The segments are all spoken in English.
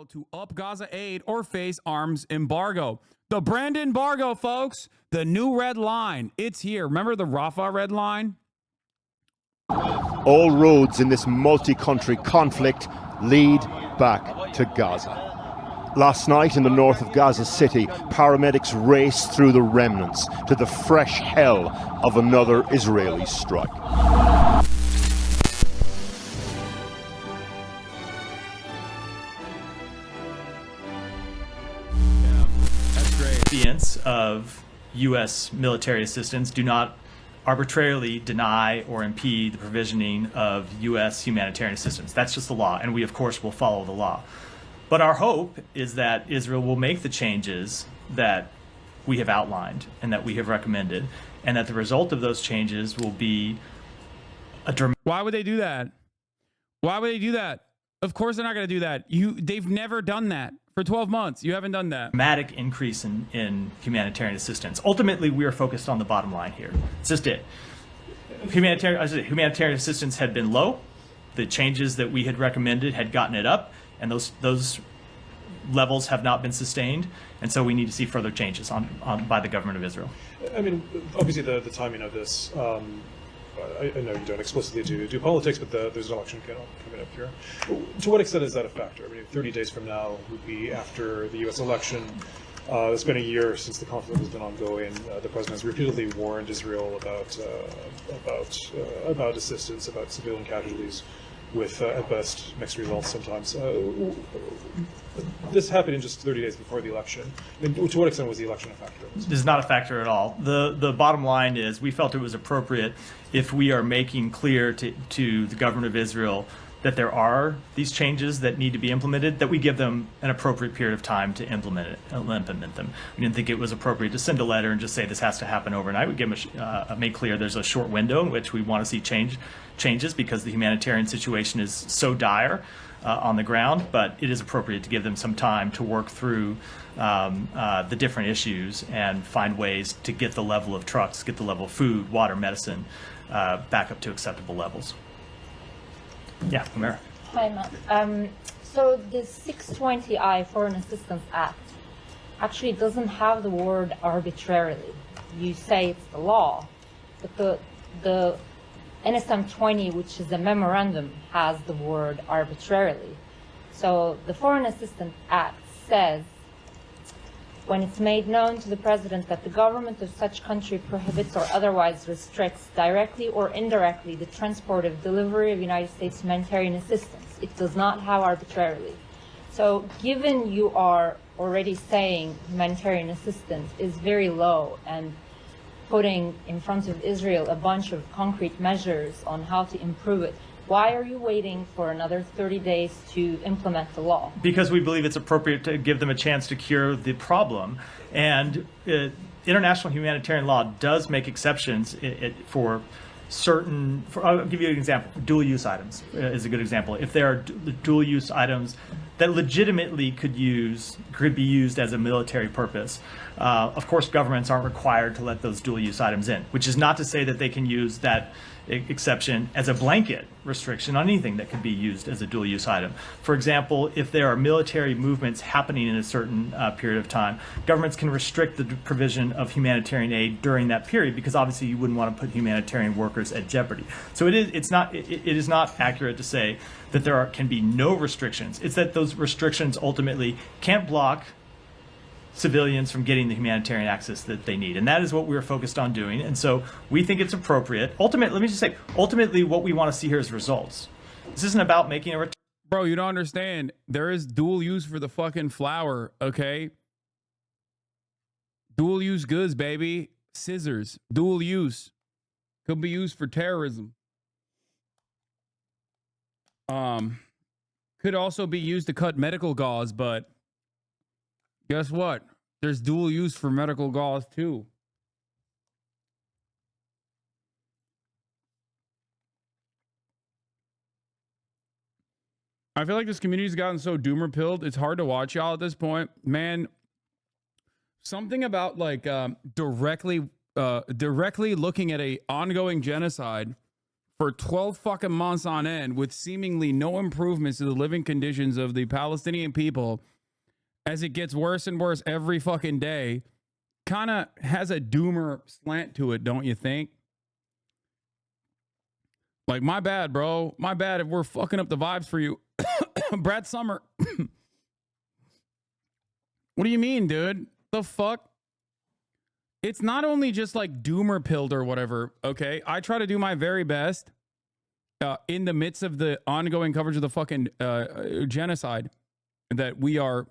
Israel to up Gaza aid or face arms embargo. The Brandon embargo, folks. The new red line. It's here. Remember the Rafah red line? All roads in this multi-country conflict lead back to Gaza. Last night in the north of Gaza City, paramedics raced through the remnants to the fresh hell of another Israeli strike. Recipients of U.S. military assistance do not arbitrarily deny or impede the provisioning of U.S. humanitarian assistance. That's just the law, and we, of course, will follow the law. But our hope is that Israel will make the changes that we have outlined and that we have recommended, and that the result of those changes will be a dramatic... Why would they do that? Why would they do that? Of course they're not going to do that. They've never done that. For 12 months, you haven't done that. Dramatic increase in humanitarian assistance. Ultimately, we are focused on the bottom line here. It's just it. Humanitarian assistance had been low. The changes that we had recommended had gotten it up, and those levels have not been sustained. And so we need to see further changes by the government of Israel. I mean, obviously the timing of this, I know you don't explicitly do politics, but there's an election coming up here. To what extent is that a factor? I mean, 30 days from now would be after the U.S. election. It's been a year since the conflict has been ongoing. The president has repeatedly warned Israel about assistance, about civilian casualties, with at best mixed results sometimes. This happened in just 30 days before the election. I mean, to what extent was the election a factor? This is not a factor at all. The bottom line is we felt it was appropriate, if we are making clear to the government of Israel that there are these changes that need to be implemented, that we give them an appropriate period of time to implement them. We didn't think it was appropriate to send a letter and just say this has to happen overnight. We give them make clear there's a short window in which we want to see changes because the humanitarian situation is so dire on the ground, but it is appropriate to give them some time to work through the different issues and find ways to get the level of trucks, get the level of food, water, medicine back up to acceptable levels. Yeah, Amira. Hi, Matt. So the 620I Foreign Assistance Act actually doesn't have the word arbitrarily. You say it's the law, but the NSM 20, which is the memorandum, has the word arbitrarily. So the Foreign Assistance Act says, when it's made known to the president that the government of such country prohibits or otherwise restricts directly or indirectly the transport of delivery of United States humanitarian assistance, it does not have arbitrarily. So given you are already saying humanitarian assistance is very low and putting in front of Israel a bunch of concrete measures on how to improve it, why are you waiting for another 30 days to implement the law? Because we believe it's appropriate to give them a chance to cure the problem. And international humanitarian law does make exceptions for certain, I'll give you an example. Dual-use items is a good example. If there are dual-use items that legitimately could be used as a military purpose, of course, governments aren't required to let those dual-use items in, which is not to say that they can use that exception as a blanket restriction on anything that can be used as a dual-use item. For example, if there are military movements happening in a certain period of time, governments can restrict the provision of humanitarian aid during that period, because obviously you wouldn't want to put humanitarian workers at jeopardy. So it is not accurate to say that there can be no restrictions. It's that those restrictions ultimately can't block civilians from getting the humanitarian access that they need. And that is what we're focused on doing. And so we think it's appropriate. Ultimately, what we want to see here is results. This isn't about making a return. Bro, you don't understand. There is dual use for the fucking flour, okay? Dual use goods, baby. Scissors. Dual use. Could be used for terrorism. Could also be used to cut medical gauze, but guess what? There's dual use for medical gauze too. I feel like this community's gotten so doomer-pilled, it's hard to watch y'all at this point. Man, something about directly looking at a ongoing genocide for 12 fucking months on end with seemingly no improvements to the living conditions of the Palestinian people as it gets worse and worse every fucking day, kind of has a doomer slant to it, don't you think? Like, my bad, bro. My bad if we're fucking up the vibes for you. Brad Summer. What do you mean, dude? The fuck? It's not only just like doomer pilled or whatever, okay? I try to do my very best in the midst of the ongoing coverage of the fucking genocide that we are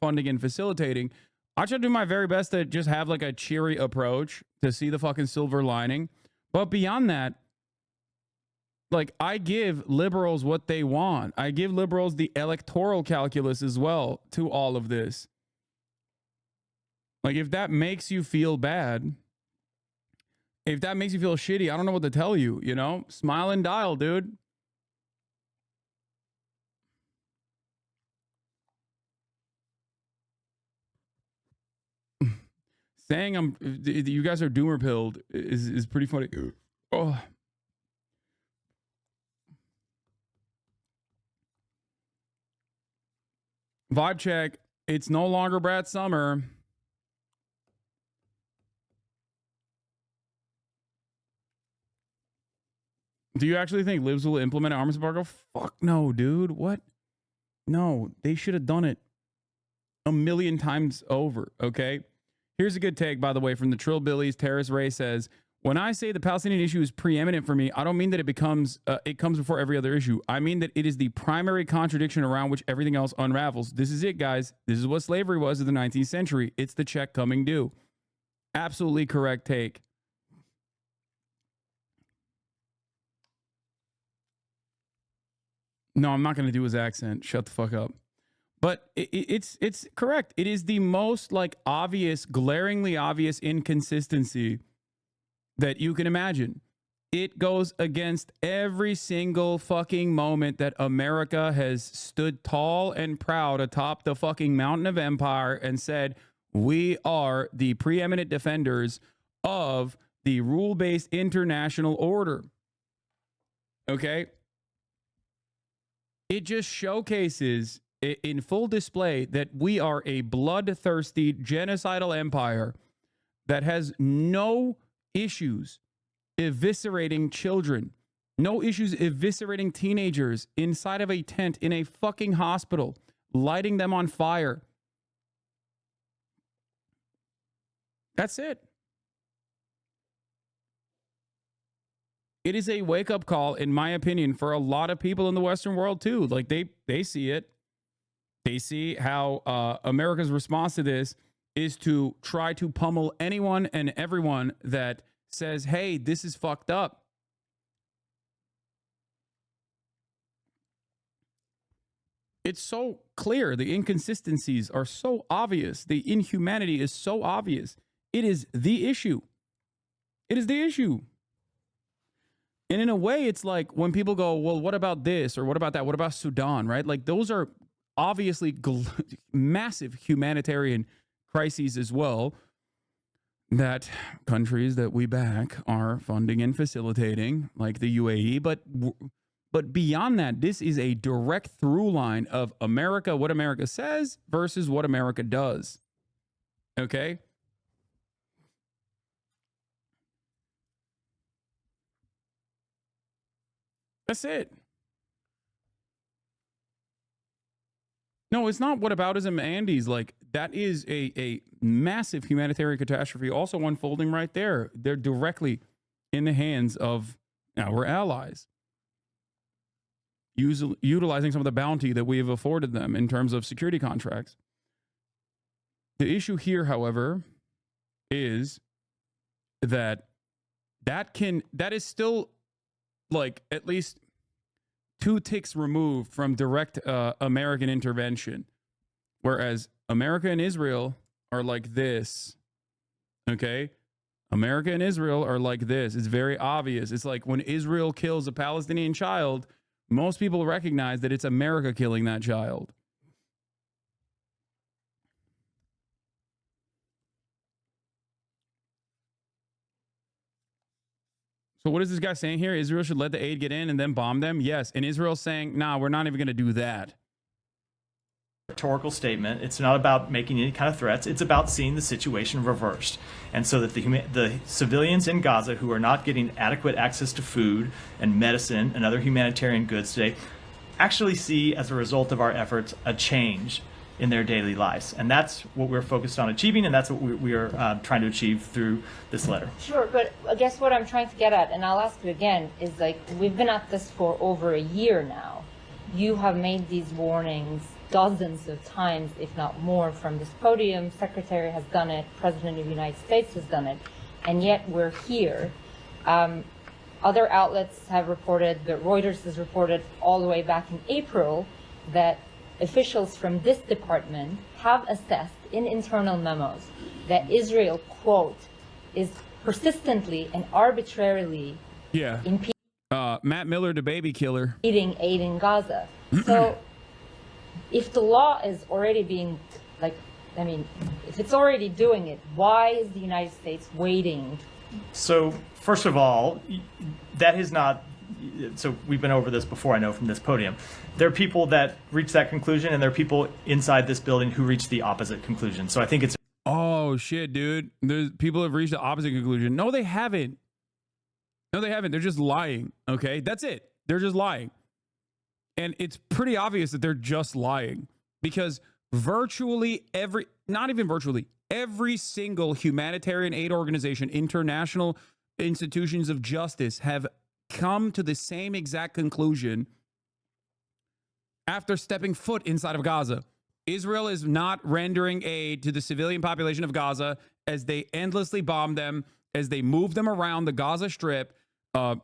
funding and facilitating. I try to do my very best to just have like a cheery approach to see the fucking silver lining. But beyond that, like, I give liberals what they want. I give liberals the electoral calculus as well to all of this. Like, if that makes you feel bad, if that makes you feel shitty, I don't know what to tell you, you know? Smile and dial, dude. Saying you guys are doomer pilled is pretty funny. Oh. Vibe check. It's no longer Brad Summer. Do you actually think Libs will implement an arms embargo? Fuck no, dude. What? No, they should have done it a million times over, okay? Here's a good take, by the way, from the Trillbillies. Terrace Ray says, when I say the Palestinian issue is preeminent for me, I don't mean that it comes before every other issue. I mean that it is the primary contradiction around which everything else unravels. This is it, guys. This is what slavery was in the 19th century. It's the check coming due. Absolutely correct take. No, I'm not going to do his accent. Shut the fuck up. But it's correct. It is the most like obvious, glaringly obvious inconsistency that you can imagine. It goes against every single fucking moment that America has stood tall and proud atop the fucking mountain of empire and said, we are the preeminent defenders of the rule-based international order. Okay? It just showcases in full display that we are a bloodthirsty, genocidal empire that has no issues eviscerating children, no issues eviscerating teenagers inside of a tent in a fucking hospital, lighting them on fire. That's it. It is a wake-up call, in my opinion, for a lot of people in the Western world, too. Like, they see it. They see how America's response to this is to try to pummel anyone and everyone that says, hey, this is fucked up. It's so clear. The inconsistencies are so obvious. The inhumanity is so obvious. It is the issue. It is the issue. And in a way, it's like when people go, well, what about this? Or what about that? What about Sudan, right? Like, those are obviously massive humanitarian crises as well that countries that we back are funding and facilitating, like the UAE. But beyond that, this is a direct through line of America, what America says versus what America does. Okay? That's it. No, it's not whataboutism, Andy's. Like, that is a massive humanitarian catastrophe also unfolding right there. They're directly in the hands of our allies, utilizing some of the bounty that we have afforded them in terms of security contracts. The issue here, however, is that is still like at least 2 ticks removed from direct American intervention, whereas America and Israel are like this. Okay? America and Israel are like this. It's very obvious. It's like when Israel kills a Palestinian child, most people recognize that it's America killing that child. So what is this guy saying here? Israel should let the aid get in and then bomb them? Yes. And Israel's saying, nah, we're not even going to do that. Rhetorical statement. It's not about making any kind of threats. It's about seeing the situation reversed. And so that the civilians in Gaza who are not getting adequate access to food and medicine and other humanitarian goods today actually see, as a result of our efforts, a change in their daily lives. And that's what we're focused on achieving, and that's what we are trying to achieve through this letter. Sure, but I guess what I'm trying to get at, and I'll ask you again, is like, we've been at this for over a year now. You have made these warnings dozens of times, if not more, from this podium. Secretary has done it, President of the United States has done it, and yet we're here. Other outlets have reported, that Reuters has reported all the way back in April, that officials from this department have assessed in internal memos that Israel, quote, is persistently and arbitrarily impeding Matt Miller, the baby killer, aid in Gaza. So if the law is already being, like, I mean, if it's already doing it, why is the United States waiting? So, first of all, that is not, so we've been over this before, I know, from this podium. There are people that reach that conclusion, and there are people inside this building who reach the opposite conclusion. So I think it's... Oh, shit, dude. There's people have reached the opposite conclusion. No, they haven't. No, they haven't. They're just lying, okay? That's it. They're just lying. And it's pretty obvious that they're just lying because virtually every, not even virtually, every single humanitarian aid organization, international institutions of justice have come to the same exact conclusion after stepping foot inside of Gaza. Israel is not rendering aid to the civilian population of Gaza as they endlessly bomb them, as they move them around the Gaza Strip,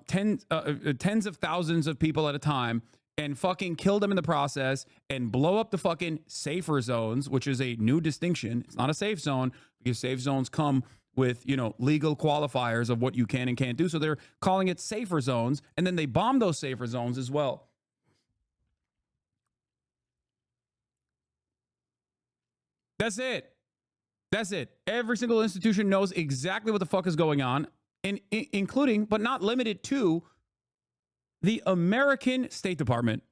tens of thousands of people at a time, and fucking kill them in the process and blow up the fucking safer zones, which is a new distinction. It's not a safe zone because safe zones come with, you know, legal qualifiers of what you can and can't do. So they're calling it safer zones, and then they bomb those safer zones as well. That's it. That's it. Every single institution knows exactly what the fuck is going on, and including, but not limited to, the American State Department.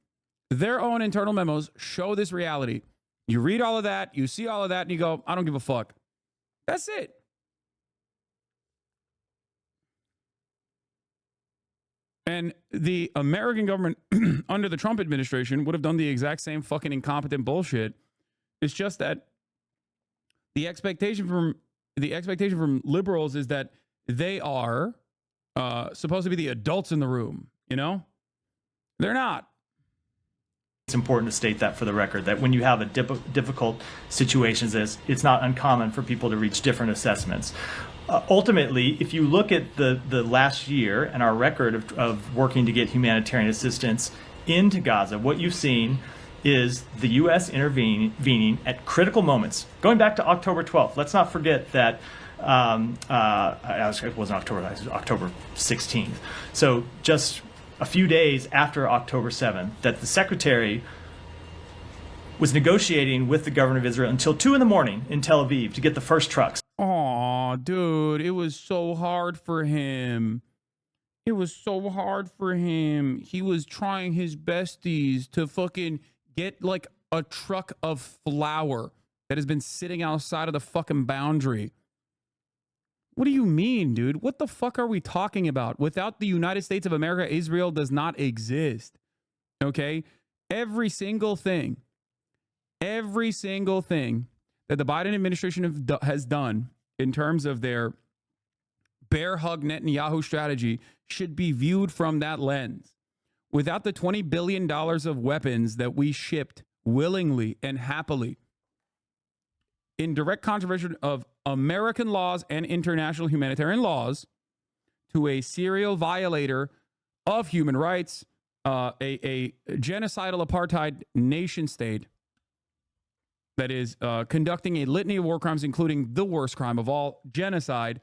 Their own internal memos show this reality. You read all of that, you see all of that, and you go, I don't give a fuck. That's it. And the American government under the Trump administration would have done the exact same fucking incompetent bullshit. It's just that the expectation from liberals is that they are supposed to be the adults in the room, you know? They're not. It's important to state that for the record, that when you have a difficult situations, it's not uncommon for people to reach different assessments. Ultimately, if you look at the last year and our record of working to get humanitarian assistance into Gaza, what you've seen is the U.S. intervening at critical moments. Going back to October 12th, let's not forget that it wasn't October, it was October 16th. So just a few days after October 7th, that the secretary was negotiating with the government of Israel until 2 in the morning in Tel Aviv to get the first trucks. Aw, dude, it was so hard for him. It was so hard for him. He was trying his besties to fucking get like a truck of flour that has been sitting outside of the fucking boundary. What do you mean, dude? What the fuck are we talking about? Without the United States of America, Israel does not exist. Okay? Every single thing that the Biden administration has done in terms of their bear hug Netanyahu strategy should be viewed from that lens. Without the $20 billion of weapons that we shipped willingly and happily in direct contravention of American laws and international humanitarian laws to a serial violator of human rights, a genocidal apartheid nation state that is conducting a litany of war crimes, including the worst crime of all, genocide.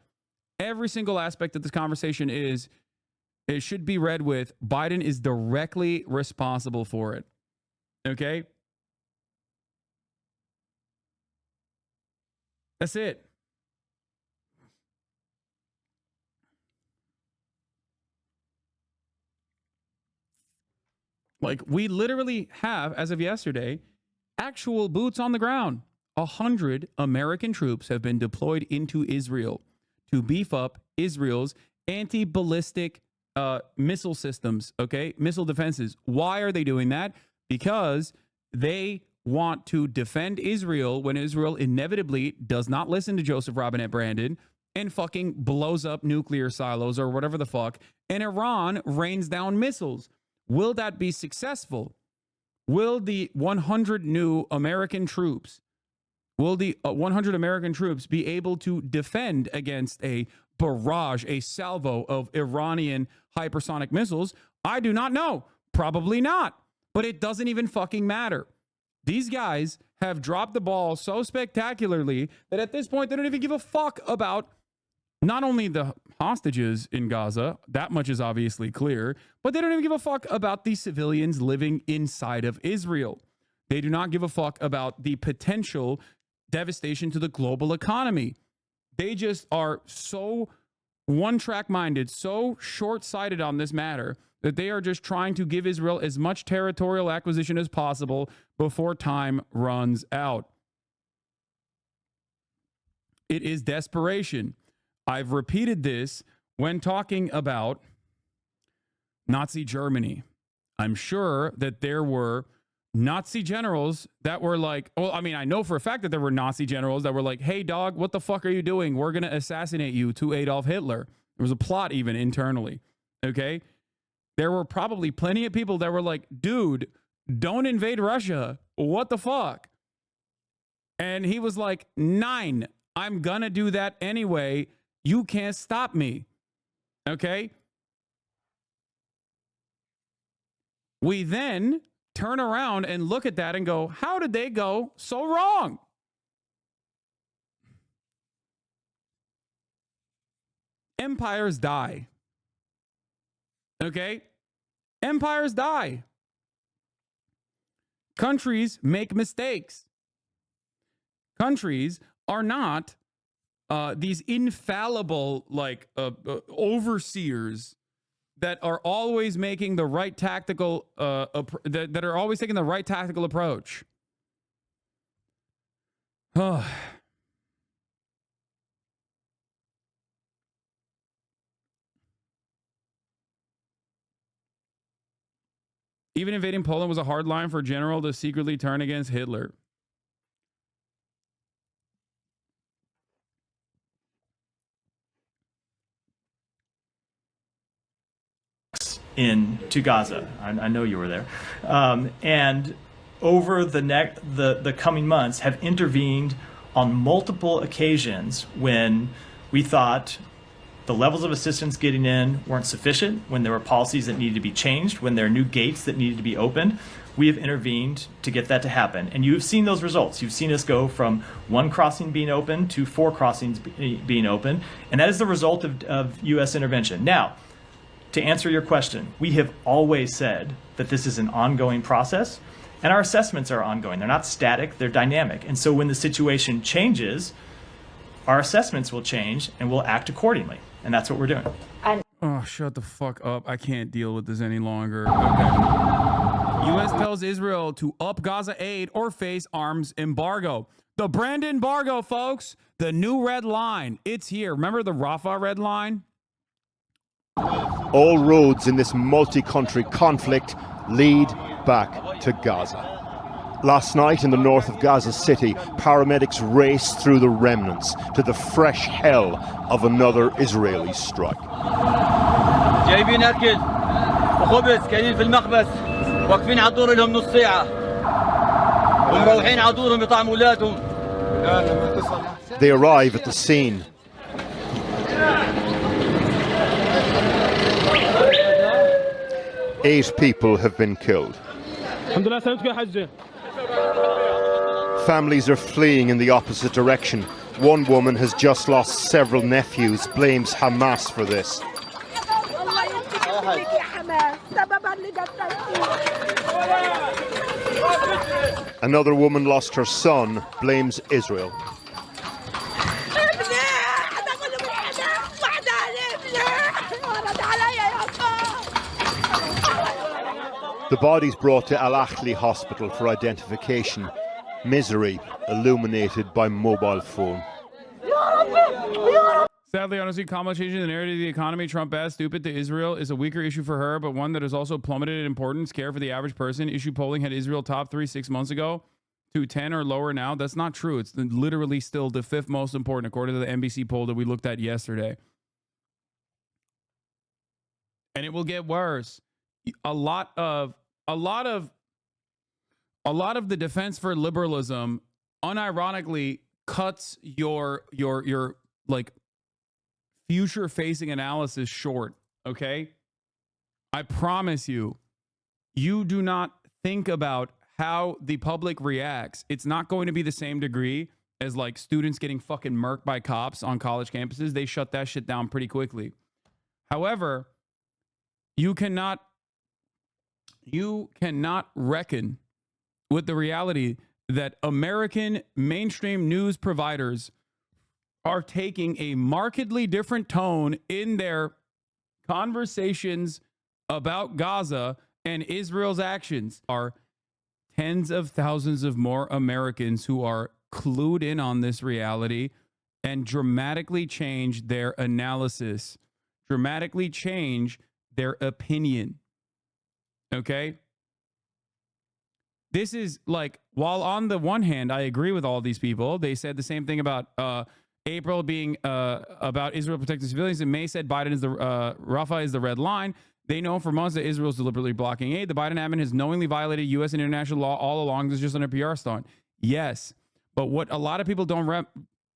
Every single aspect of this conversation it should be read with Biden is directly responsible for it. Okay? That's it. Like, we literally have, as of yesterday, actual boots on the ground. 100 American troops have been deployed into Israel to beef up Israel's anti-ballistic missile systems, okay? Missile defenses. Why are they doing that? Because they want to defend Israel when Israel inevitably does not listen to Joseph Robinette Brandon and fucking blows up nuclear silos or whatever the fuck, and Iran rains down missiles. Will that be successful? Will the 100 new American troops, will the 100 American troops be able to defend against a barrage, a salvo of Iranian hypersonic missiles? I do not know. Probably not. But it doesn't even fucking matter. These guys have dropped the ball so spectacularly that at this point, they don't even give a fuck about not only the hostages in Gaza, that much is obviously clear, but they don't even give a fuck about the civilians living inside of Israel. They do not give a fuck about the potential devastation to the global economy. They just are so one-track minded, so short-sighted on this matter that they are just trying to give Israel as much territorial acquisition as possible before time runs out. It is desperation. I've repeated this when talking about Nazi Germany. I'm sure that there were Nazi generals that were like, well, I mean, I know for a fact that there were Nazi generals that were like, hey, dog, what the fuck are you doing? We're going to assassinate you to Adolf Hitler. There was a plot even internally. Okay. There were probably plenty of people that were like, dude, don't invade Russia. What the fuck? And he was like, 9, I'm going to do that anyway. You can't stop me. Okay. We then turn around and look at that and go, how did they go so wrong? Empires die. Okay? Empires die. Countries make mistakes. Countries are not these infallible, like, overseers that are always making the right tactical, that are always taking the right tactical approach. Even invading Poland was a hard line for a general to secretly turn against Hitler. Into Gaza. I know you were there. And over the coming months have intervened on multiple occasions when we thought the levels of assistance getting in weren't sufficient, when there were policies that needed to be changed, when there are new gates that needed to be opened. We have intervened to get that to happen. And you have seen those results. You've seen us go from 1 crossing being open to 4 crossings being open. And that is the result of U.S. intervention. Now, to answer your question, we have always said that this is an ongoing process, and our assessments are ongoing. They're not static, they're dynamic. And so when the situation changes, our assessments will change and we'll act accordingly. And that's what we're doing. Oh, shut the fuck up. I can't deal with this any longer. Okay. U.S. tells Israel to up Gaza aid or face arms embargo. The Brand embargo, folks. The new red line. It's here. Remember the Rafah red line? All roads in this multi-country conflict lead back to Gaza. Last night in the north of Gaza City, paramedics raced through the remnants to the fresh hell of another Israeli strike. جايبين أكل وخبز كاينين في المخبز واقفين على الدور لهم نص ساعة ومروحين على دورهم يطعموا أولادهم. They arrive at the scene. Eight people have been killed. Families are fleeing in the opposite direction. One woman has just lost several nephews, blames Hamas for this. Another woman lost her son, blames Israel. The bodies brought to Al Ahli Hospital for identification. Misery illuminated by mobile phone. Sadly, honestly, Kamala changing the narrative of the economy, Trump bad, stupid to Israel is a weaker issue for her, but one that has also plummeted in importance, care for the average person. Issue polling had Israel top 3 6 months ago to 10 or lower now. That's not true. It's literally still the 5th most important, according to the NBC poll that we looked at yesterday. And it will get worse. A lot of the defense for liberalism unironically cuts your like future facing analysis short, okay? I promise you, you do not think about how the public reacts. It's not going to be the same degree as like students getting fucking murked by cops on college campuses. They shut that shit down pretty quickly. However, you cannot reckon with the reality that American mainstream news providers are taking a markedly different tone in their conversations about Gaza and Israel's actions. Are tens of thousands of more Americans who are clued in on this reality and dramatically change their analysis, dramatically change their opinion. Okay? This is like, while on the one hand, I agree with all these people. They said the same thing about April being about Israel protecting civilians, and May said Biden is the Rafah is the red line. They know for months that Israel is deliberately blocking aid. The Biden admin has knowingly violated U.S. and international law all along. This is just an PR stunt. Yes, but what a lot of people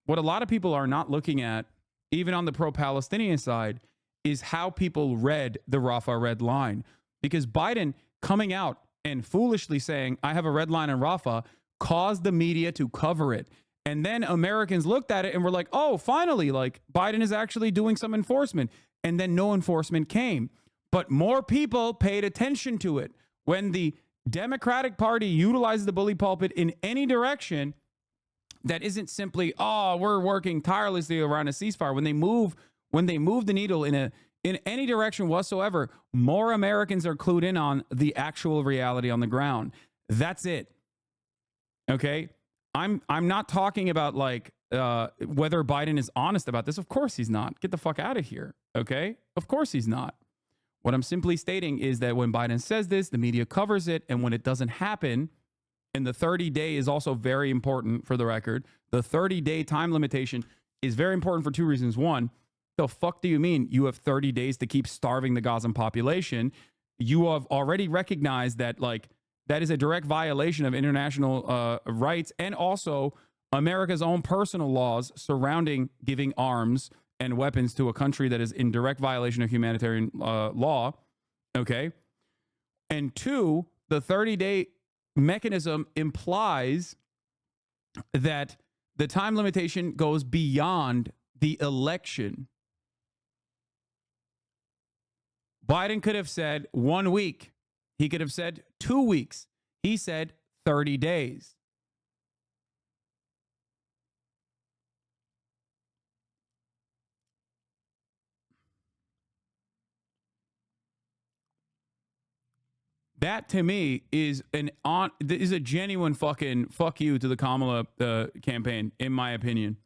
what a lot of people are not looking at, even on the pro-Palestinian side, is how people read the Rafah red line. Because Biden coming out and foolishly saying, I have a red line in Rafah, caused the media to cover it. And then Americans looked at it and were like, oh, finally, like Biden is actually doing some enforcement. And then no enforcement came. But more people paid attention to it. When the Democratic Party utilizes the bully pulpit in any direction that isn't simply, oh, we're working tirelessly around a ceasefire. When they move the needle in any direction whatsoever, more Americans are clued in on the actual reality on the ground. That's it. Okay? I'm not talking about like whether Biden is honest about this. Of course he's not. Get the fuck out of here. Okay? Of course he's not. What I'm simply stating is that when Biden says this, the media covers it, and when it doesn't happen, and the 30-day is also very important for the record, the 30-day time limitation is very important for two reasons. One, the fuck do you mean you have 30 days to keep starving the Gazan population? You have already recognized that like that is a direct violation of international rights and also America's own personal laws surrounding giving arms and weapons to a country that is in direct violation of humanitarian law. Okay. And two, the 30-day mechanism implies that the time limitation goes beyond the election. Biden could have said 1 week. He could have said 2 weeks. He said 30 days. That to me is a genuine fucking fuck you to the Kamala campaign, in my opinion.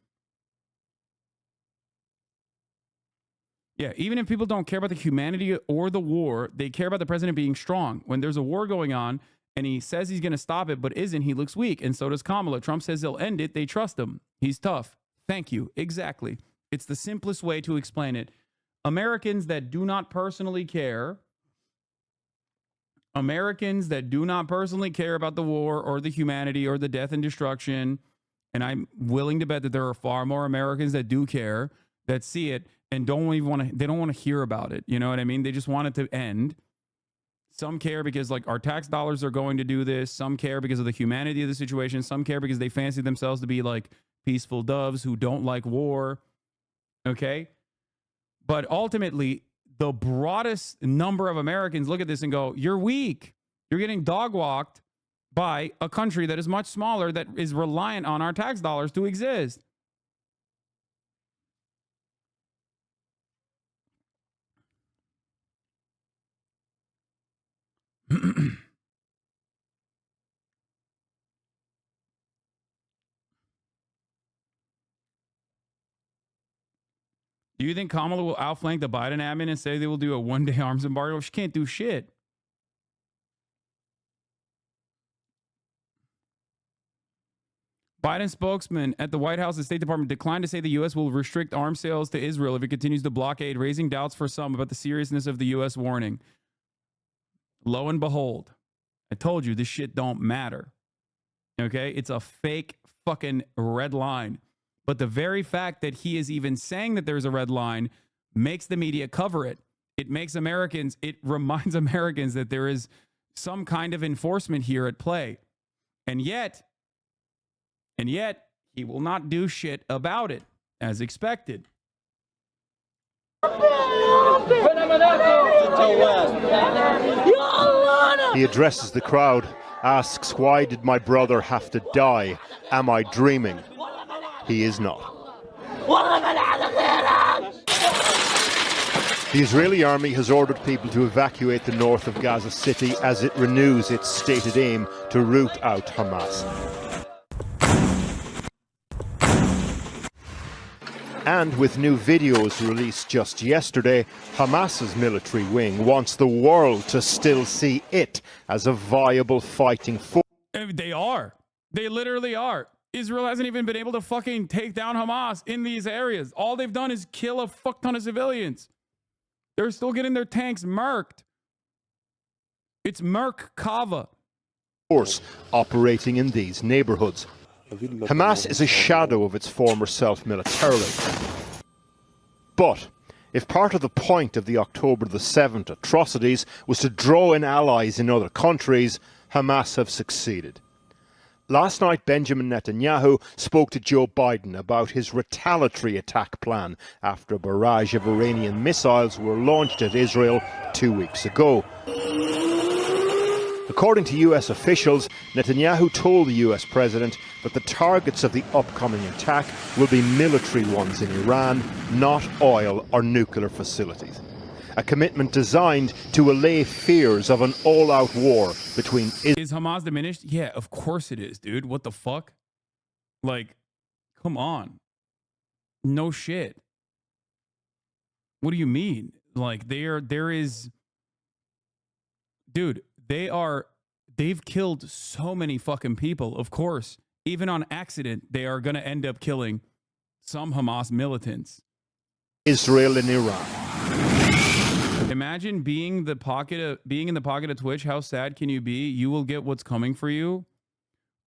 Yeah, even if people don't care about the humanity or the war, they care about the president being strong. When there's a war going on and he says he's going to stop it but isn't, he looks weak. And so does Kamala. Trump says he'll end it. They trust him. He's tough. Thank you. Exactly. It's the simplest way to explain it. Americans that do not personally care about the war or the humanity or the death and destruction, and I'm willing to bet that there are far more Americans that do care, that see it, and they don't want to hear about it. You know what I mean? They just want it to end. Some care because like our tax dollars are going to do this. Some care because of the humanity of the situation. Some care because they fancy themselves to be like peaceful doves who don't like war. Okay? But ultimately, the broadest number of Americans look at this and go, you're weak. You're getting dog walked by a country that is much smaller, that is reliant on our tax dollars to exist. Do you think Kamala will outflank the Biden admin and say they will do a one-day arms embargo? She can't do shit. Biden spokesman at the White House and State Department declined to say the U.S. will restrict arms sales to Israel if it continues to blockade, raising doubts for some about the seriousness of the U.S. warning. Lo and behold, I told you this shit don't matter. Okay? It's a fake fucking red line. But the very fact that he is even saying that there's a red line makes the media cover it. It reminds Americans that there is some kind of enforcement here at play. And yet, he will not do shit about it, as expected. He addresses the crowd, asks, "Why did my brother have to die? Am I dreaming?" He is not. The Israeli army has ordered people to evacuate the north of Gaza City as it renews its stated aim to root out Hamas. And with new videos released just yesterday, Hamas's military wing wants the world to still see it as a viable fighting force. They are. They literally are. Israel hasn't even been able to fucking take down Hamas in these areas. All they've done is kill a fuck ton of civilians. They're still getting their tanks murked. It's Merkava. Force operating in these neighborhoods. Hamas is a shadow of its former self militarily. But if part of the point of the October the 7th atrocities was to draw in allies in other countries, Hamas have succeeded. Last night, Benjamin Netanyahu spoke to Joe Biden about his retaliatory attack plan after a barrage of Iranian missiles were launched at Israel 2 weeks ago. According to US officials, Netanyahu told the US president that the targets of the upcoming attack will be military ones in Iran, not oil or nuclear facilities. A commitment designed to allay fears of an all-out war between Israel. Is Hamas diminished? Yeah, of course it is, dude. What the fuck? Like, come on. No shit. What do you mean? Like, there is... Dude, they've killed so many fucking people. Of course, even on accident, they are going to end up killing some Hamas militants. Israel and Iran. Imagine being in the pocket of Twitch. How sad can you be? You will get what's coming for you.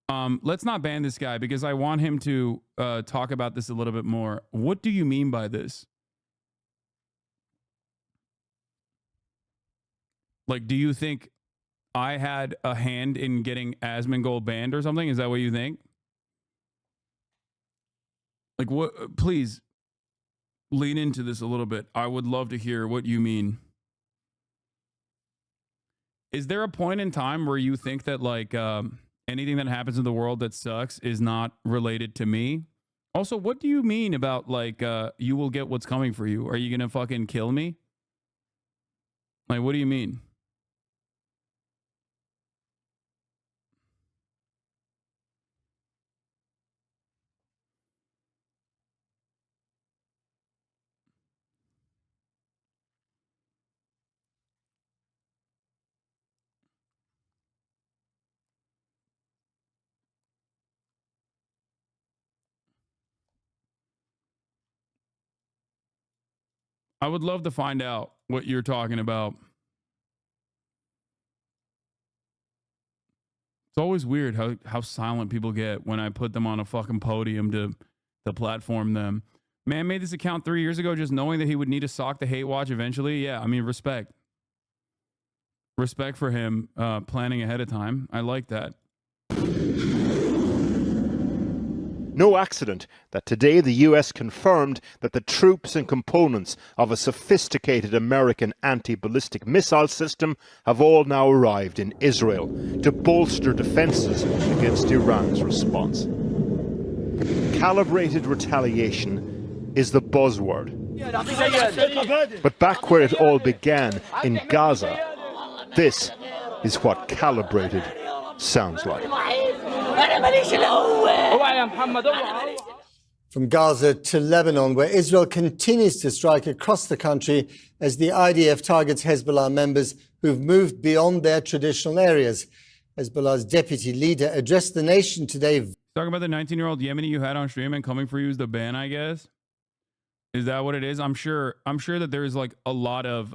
Let's not ban this guy because I want him to talk about this a little bit more. What do you mean by this? Like, do you think I had a hand in getting Asmongold banned or something? Is that what you think? Like, what? Please lean into this a little bit. I would love to hear what you mean. Is there a point in time where you think that, like, anything that happens in the world that sucks is not related to me? Also, what do you mean about, like, you will get what's coming for you? Are you going to fucking kill me? Like, what do you mean? I would love to find out what you're talking about. It's always weird how silent people get when I put them on a fucking podium to platform them. Man made this account 3 years ago just knowing that he would need to sock the hate watch eventually. Yeah, I mean, respect. Respect for him planning ahead of time. I like that. No accident that today the US confirmed that the troops and components of a sophisticated American anti-ballistic missile system have all now arrived in Israel to bolster defences against Iran's response. Calibrated retaliation is the buzzword. But back where it all began, in Gaza, this is what calibrated sounds like. From Gaza to Lebanon, where Israel continues to strike across the country as the IDF targets Hezbollah members who've moved beyond their traditional areas. Hezbollah's deputy leader addressed the nation today. Talking about the 19-year-old Yemeni you had on stream and coming for you is the ban, I guess. Is that what it is? I'm sure that there's like a lot of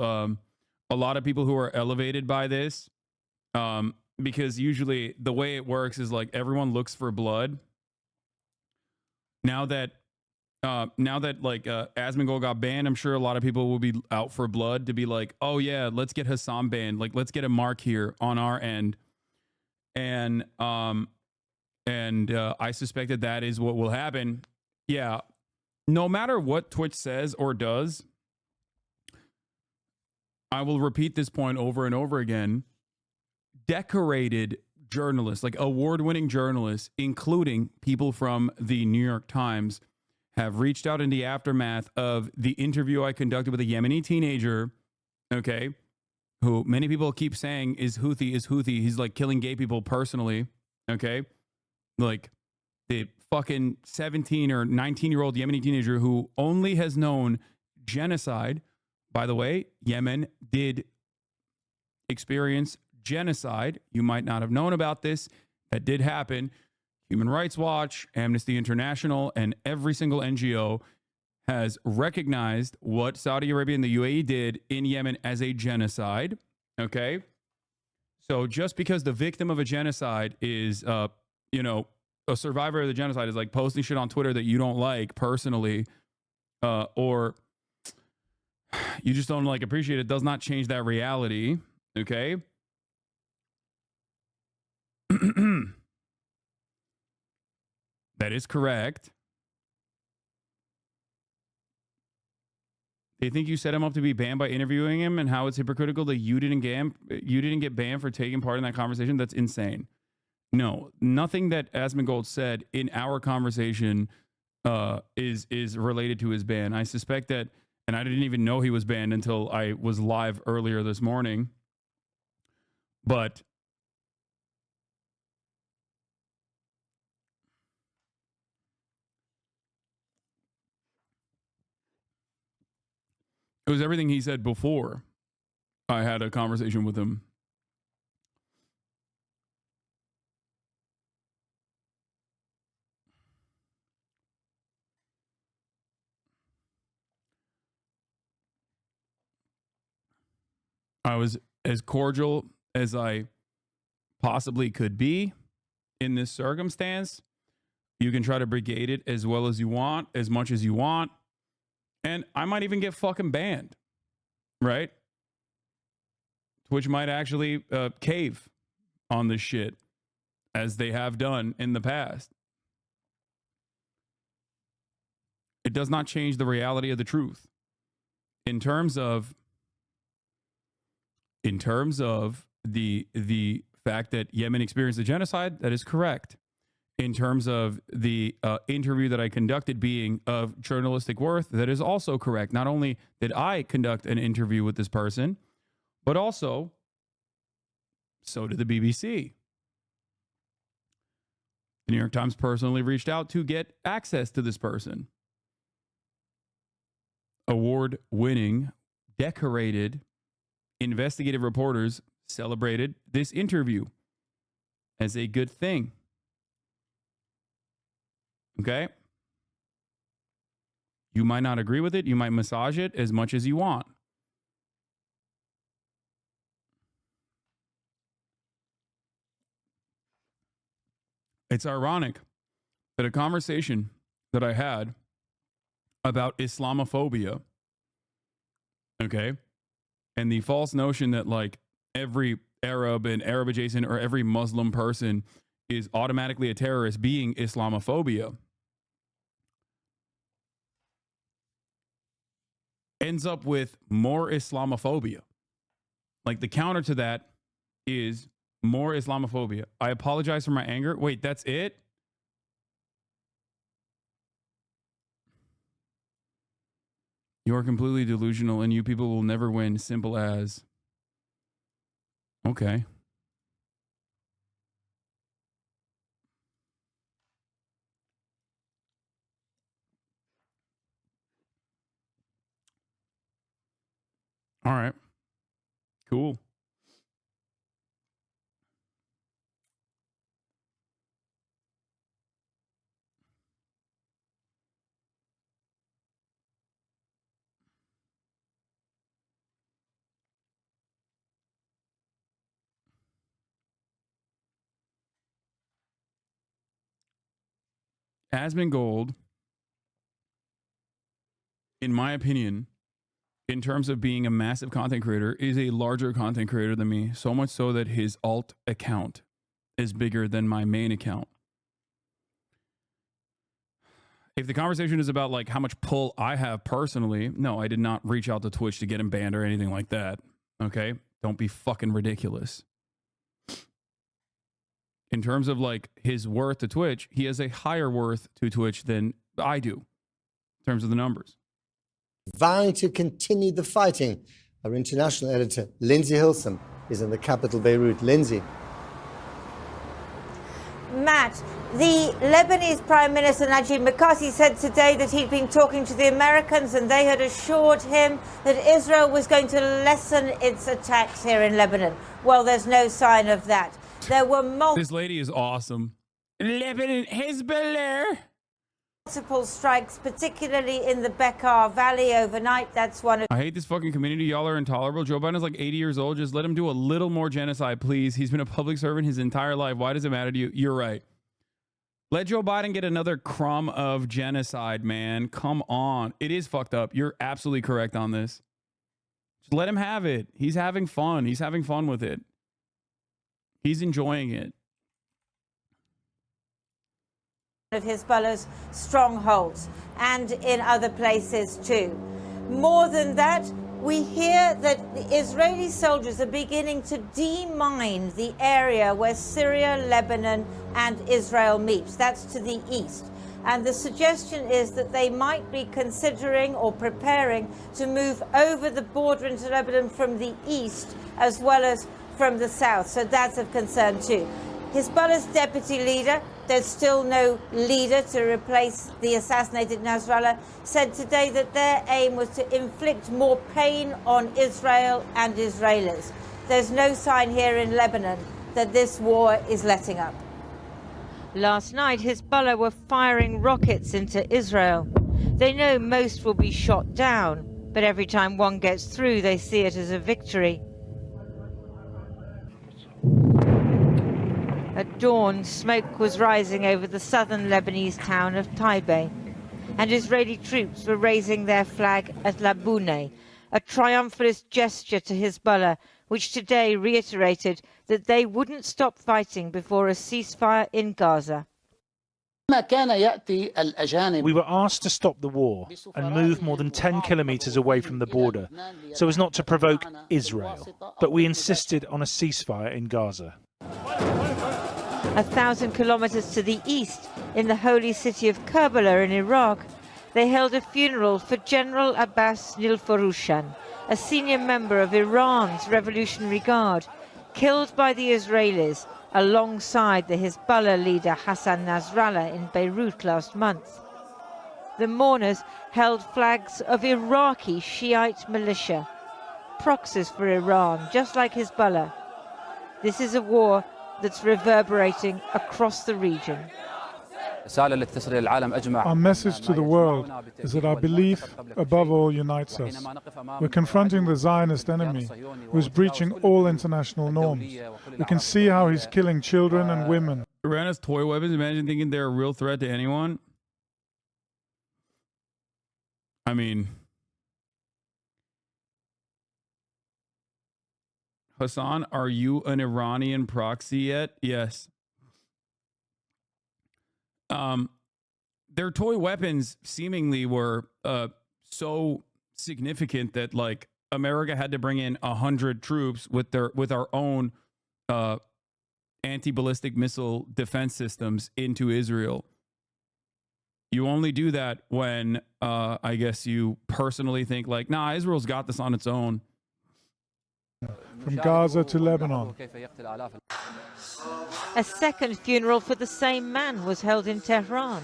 people who are elevated by this. Because usually the way it works is like everyone looks for blood. Now that like Asmongold got banned, I'm sure a lot of people will be out for blood to be like, oh yeah, let's get Hassan banned. Like, let's get a mark here on our end. And I suspect that is what will happen. Yeah. No matter what Twitch says or does, I will repeat this point over and over again. Decorated journalists, like award-winning journalists, including people from the New York Times, have reached out in the aftermath of the interview I conducted with a Yemeni teenager, okay, who many people keep saying is Houthi. He's like killing gay people personally, okay? Like the fucking 17 or 19-year-old Yemeni teenager who only has known genocide. By the way, Yemen did experience genocide. You might not have known about this. That did happen. Human Rights Watch, Amnesty International, and every single NGO has recognized what Saudi Arabia and the UAE did in Yemen as a genocide. Okay? So just because the victim of a genocide is, a survivor of the genocide is like posting shit on Twitter that you don't like personally, or you just don't like appreciate it, does not change that reality. Okay? That is correct. They think you set him up to be banned by interviewing him, and how it's hypocritical that you didn't get banned for taking part in that conversation. That's insane. No, nothing that Asmongold said in our conversation is related to his ban. I suspect that, and I didn't even know he was banned until I was live earlier this morning. But it was everything he said before I had a conversation with him. I was as cordial as I possibly could be in this circumstance. You can try to brigade it as well as you want, as much as you want. And I might even get fucking banned, right? Twitch might actually cave on this shit, as they have done in the past. It does not change the reality of the truth. In terms of the fact that Yemen experienced a genocide, that is correct. In terms of the interview that I conducted being of journalistic worth, that is also correct. Not only did I conduct an interview with this person, but also so did the BBC. The New York Times personally reached out to get access to this person. Award-winning, decorated, investigative reporters celebrated this interview as a good thing. Okay? You might not agree with it. You might massage it as much as you want. It's ironic that a conversation that I had about Islamophobia, okay, and the false notion that like every Arab and Arab adjacent or every Muslim person is automatically a terrorist being Islamophobia, ends up with more Islamophobia. Like the counter to that is more Islamophobia. I apologize for my anger. Wait, that's it? You are completely delusional and you people will never win. Simple as. Okay. All right. Cool. Asmongold, in my opinion, in terms of being a massive content creator, is a larger content creator than me. So much so that his alt account is bigger than my main account. If the conversation is about like how much pull I have personally, no, I did not reach out to Twitch to get him banned or anything like that. Okay? Don't be fucking ridiculous. In terms of like his worth to Twitch, he has a higher worth to Twitch than I do in terms of the numbers. Vowing to continue the fighting. Our international editor, Lindsay Hilsum, is in the capital, Beirut. Lindsay. Matt, the Lebanese Prime Minister Najib Mikati said today that he'd been talking to the Americans and they had assured him that Israel was going to lessen its attacks here in Lebanon. Well, there's no sign of that. There were This lady is awesome. Lebanon, Hezbollah. multiple strikes, particularly in the Bekaa Valley overnight. That's one of... I hate this fucking community. Y'all are intolerable. Joe Biden is like 80 years old. Just let him do a little more genocide, please. He's been a public servant his entire life. Why does it matter to you? You're right. Let Joe Biden get another crumb of genocide, man. Come on. It is fucked up. You're absolutely correct on this. Just let him have it. He's having fun. He's having fun with it. He's enjoying it. Of Hezbollah's strongholds and in other places too. More than that, we hear that the Israeli soldiers are beginning to demine the area where Syria, Lebanon and Israel meet. That's to the east. And the suggestion is that they might be considering or preparing to move over the border into Lebanon from the east as well as from the south. So that's of concern too. Hezbollah's deputy leader, there's still no leader to replace the assassinated Nasrallah, said today that their aim was to inflict more pain on Israel and Israelis. There's no sign here in Lebanon that this war is letting up. Last night, Hezbollah were firing rockets into Israel. They know most will be shot down, but every time one gets through, they see it as a victory. At dawn, smoke was rising over the southern Lebanese town of Taibe, and Israeli troops were raising their flag at Labouneh, a triumphalist gesture to Hezbollah, which today reiterated that they wouldn't stop fighting before a ceasefire in Gaza. We were asked to stop the war and move more than 10 kilometers away from the border so as not to provoke Israel, but we insisted on a ceasefire in Gaza. 1,000 kilometers to the east, in the holy city of Karbala in Iraq, they held a funeral for General Abbas Nilforoushan, a senior member of Iran's Revolutionary Guard, killed by the Israelis alongside the Hezbollah leader Hassan Nasrallah in Beirut last month. The mourners held flags of Iraqi Shiite militia, proxies for Iran, just like Hezbollah. This is a war that's reverberating across the region. Our message to the world is that our belief, above all, unites us. We're confronting the Zionist enemy, who is breaching all international norms. We can see how he's killing children and women. Iran has toy weapons. Imagine thinking they're a real threat to anyone. I mean, Hassan, are you an Iranian proxy yet? Yes. Their toy weapons seemingly were so significant that like America had to bring in 100 troops with our own anti-ballistic missile defense systems into Israel. You only do that when I guess you personally think like, nah, Israel's got this on its own. From Gaza to Lebanon. A second funeral for the same man was held in Tehran,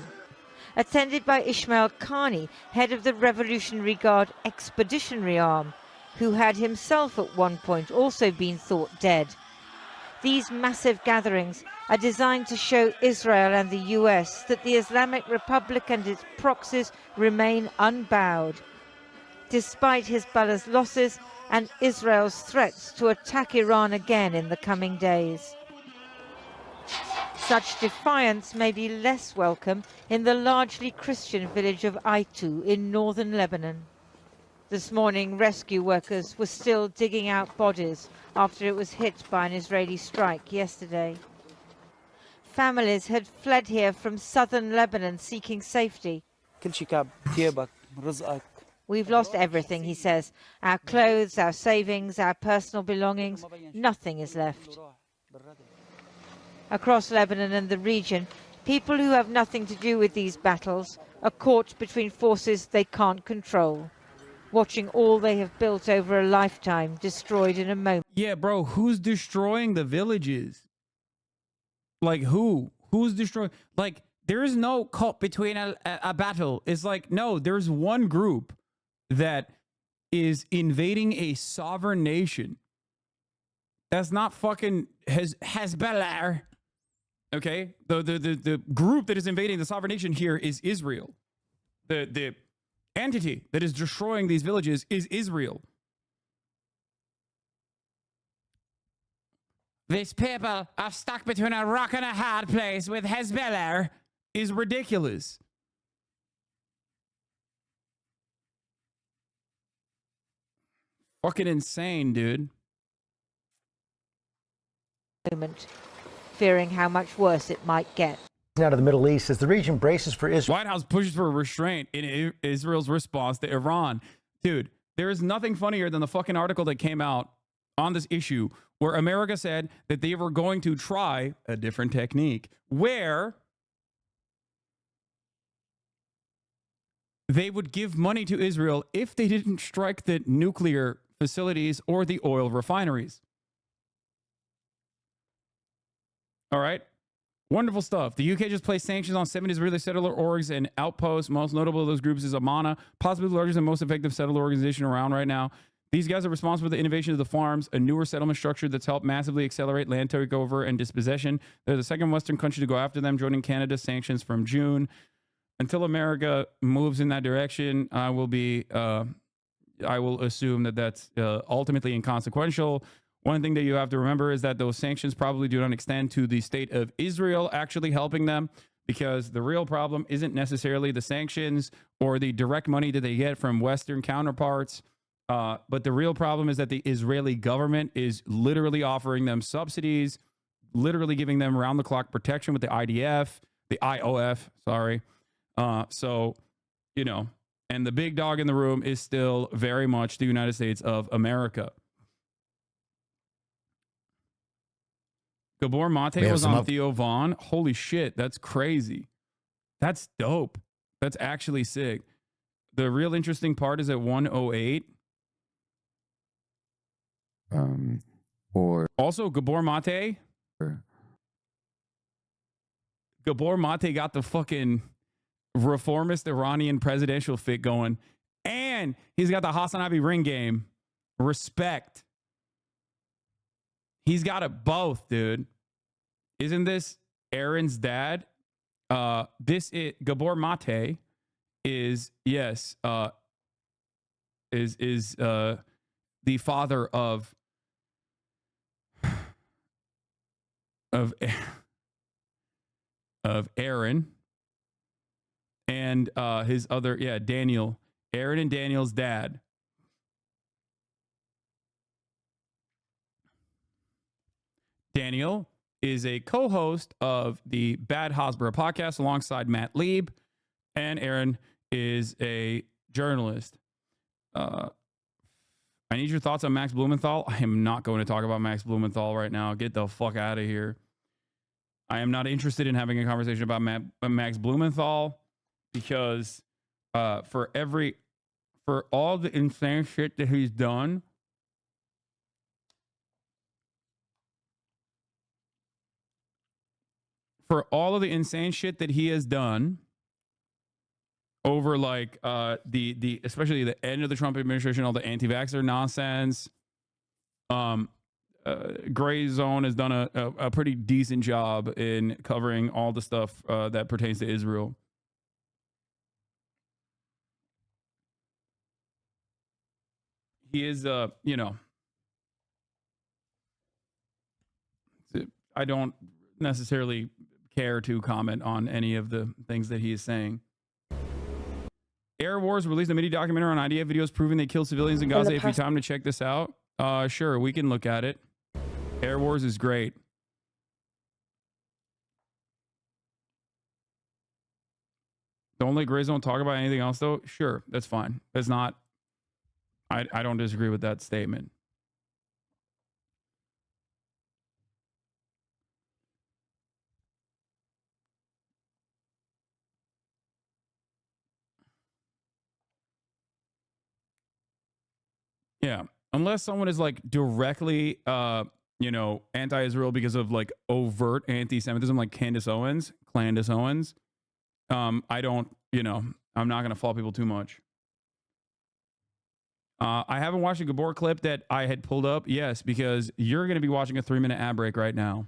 attended by Ismail Khani, head of the Revolutionary Guard Expeditionary Arm. who had himself at one point also been thought dead. These massive gatherings are designed to show Israel and the US that the Islamic Republic and its proxies remain unbowed, despite Hezbollah's losses and Israel's threats to attack Iran again in the coming days. Such defiance may be less welcome in the largely Christian village of Aitu in northern Lebanon. This morning, rescue workers were still digging out bodies after it was hit by an Israeli strike yesterday. Families had fled here from southern Lebanon seeking safety. We've lost everything, he says. Our clothes, our savings, our personal belongings, nothing is left. Across Lebanon and the region, people who have nothing to do with these battles are caught between forces they can't control, watching all they have built over a lifetime destroyed in a moment. Yeah, bro, who's destroying the villages? Like, who? Who's destroying? Like, there is no caught between a battle. It's like, no, there's one group that is invading a sovereign nation. That's not fucking Hezbollah. Okay? The group that is invading the sovereign nation here is Israel. The entity that is destroying these villages is Israel. These people are stuck between a rock and a hard place with Hezbollah is ridiculous. Fucking insane, dude. Fearing how much worse it might get. Now to the Middle East as the region braces for Israel. White House pushes for restraint in Israel's response to Iran. Dude, there is nothing funnier than the fucking article that came out on this issue where America said that they were going to try a different technique where they would give money to Israel if they didn't strike the nuclear facilities or the oil refineries. All right. Wonderful stuff. The UK just placed sanctions on 7 Israeli settler orgs and outposts. Most notable of those groups is Amana, possibly the largest and most effective settler organization around right now. These guys are responsible for the innovation of the farms, a newer settlement structure that's helped massively accelerate land takeover and dispossession. They're the second Western country to go after them, joining Canada's sanctions from June. Until America moves in that direction, I will assume that that's ultimately inconsequential. One thing that you have to remember is that those sanctions probably do not extend to the state of Israel actually helping them, because the real problem isn't necessarily the sanctions or the direct money that they get from Western counterparts. But the real problem is that the Israeli government is literally offering them subsidies, literally giving them round-the-clock protection with the IOF, sorry. So, you know, and the big dog in the room is still very much the United States of America. Gabor Mate was on Theo Vaughn. Holy shit, that's crazy. That's dope. That's actually sick. The real interesting part is at 108. Also, Gabor Mate got the fucking reformist Iranian presidential fit going, and he's got the HasanAbi ring game. Respect. He's got it both, dude. Isn't this Aaron's dad? Gabor Mate is, yes, is the father of Aaron and his other, Daniel. Aaron and Daniel's dad. Daniel is a co-host of the Bad Hasbro podcast alongside Matt Lieb, and Aaron is a journalist. I need your thoughts on Max Blumenthal. I am not going to talk about Max Blumenthal right now. Get the fuck out of here. I am not interested in having a conversation about Max Blumenthal because for all the insane shit that he's done, for all of the insane shit that he has done, over like the especially the end of the Trump administration, all the anti-vaxxer nonsense. Gray Zone has done a pretty decent job in covering all the stuff that pertains to Israel. He is, you know, I don't necessarily care to comment on any of the things that he is saying. Air Wars released a mini documentary on IDF videos proving they kill civilians in Gaza. If you have time to check this out, sure, we can look at it. Air Wars is great. Don't let Gray Zone talk about anything else, though. Sure, that's fine. That's not. I don't disagree with that statement. Yeah, unless someone is like directly, you know, anti-Israel because of like overt anti-Semitism, like Candace Owens, I don't, you know, I'm not gonna fault people too much. I haven't watched a Gabor clip that I had pulled up. Yes, because you're gonna be watching a 3-minute ad break right now.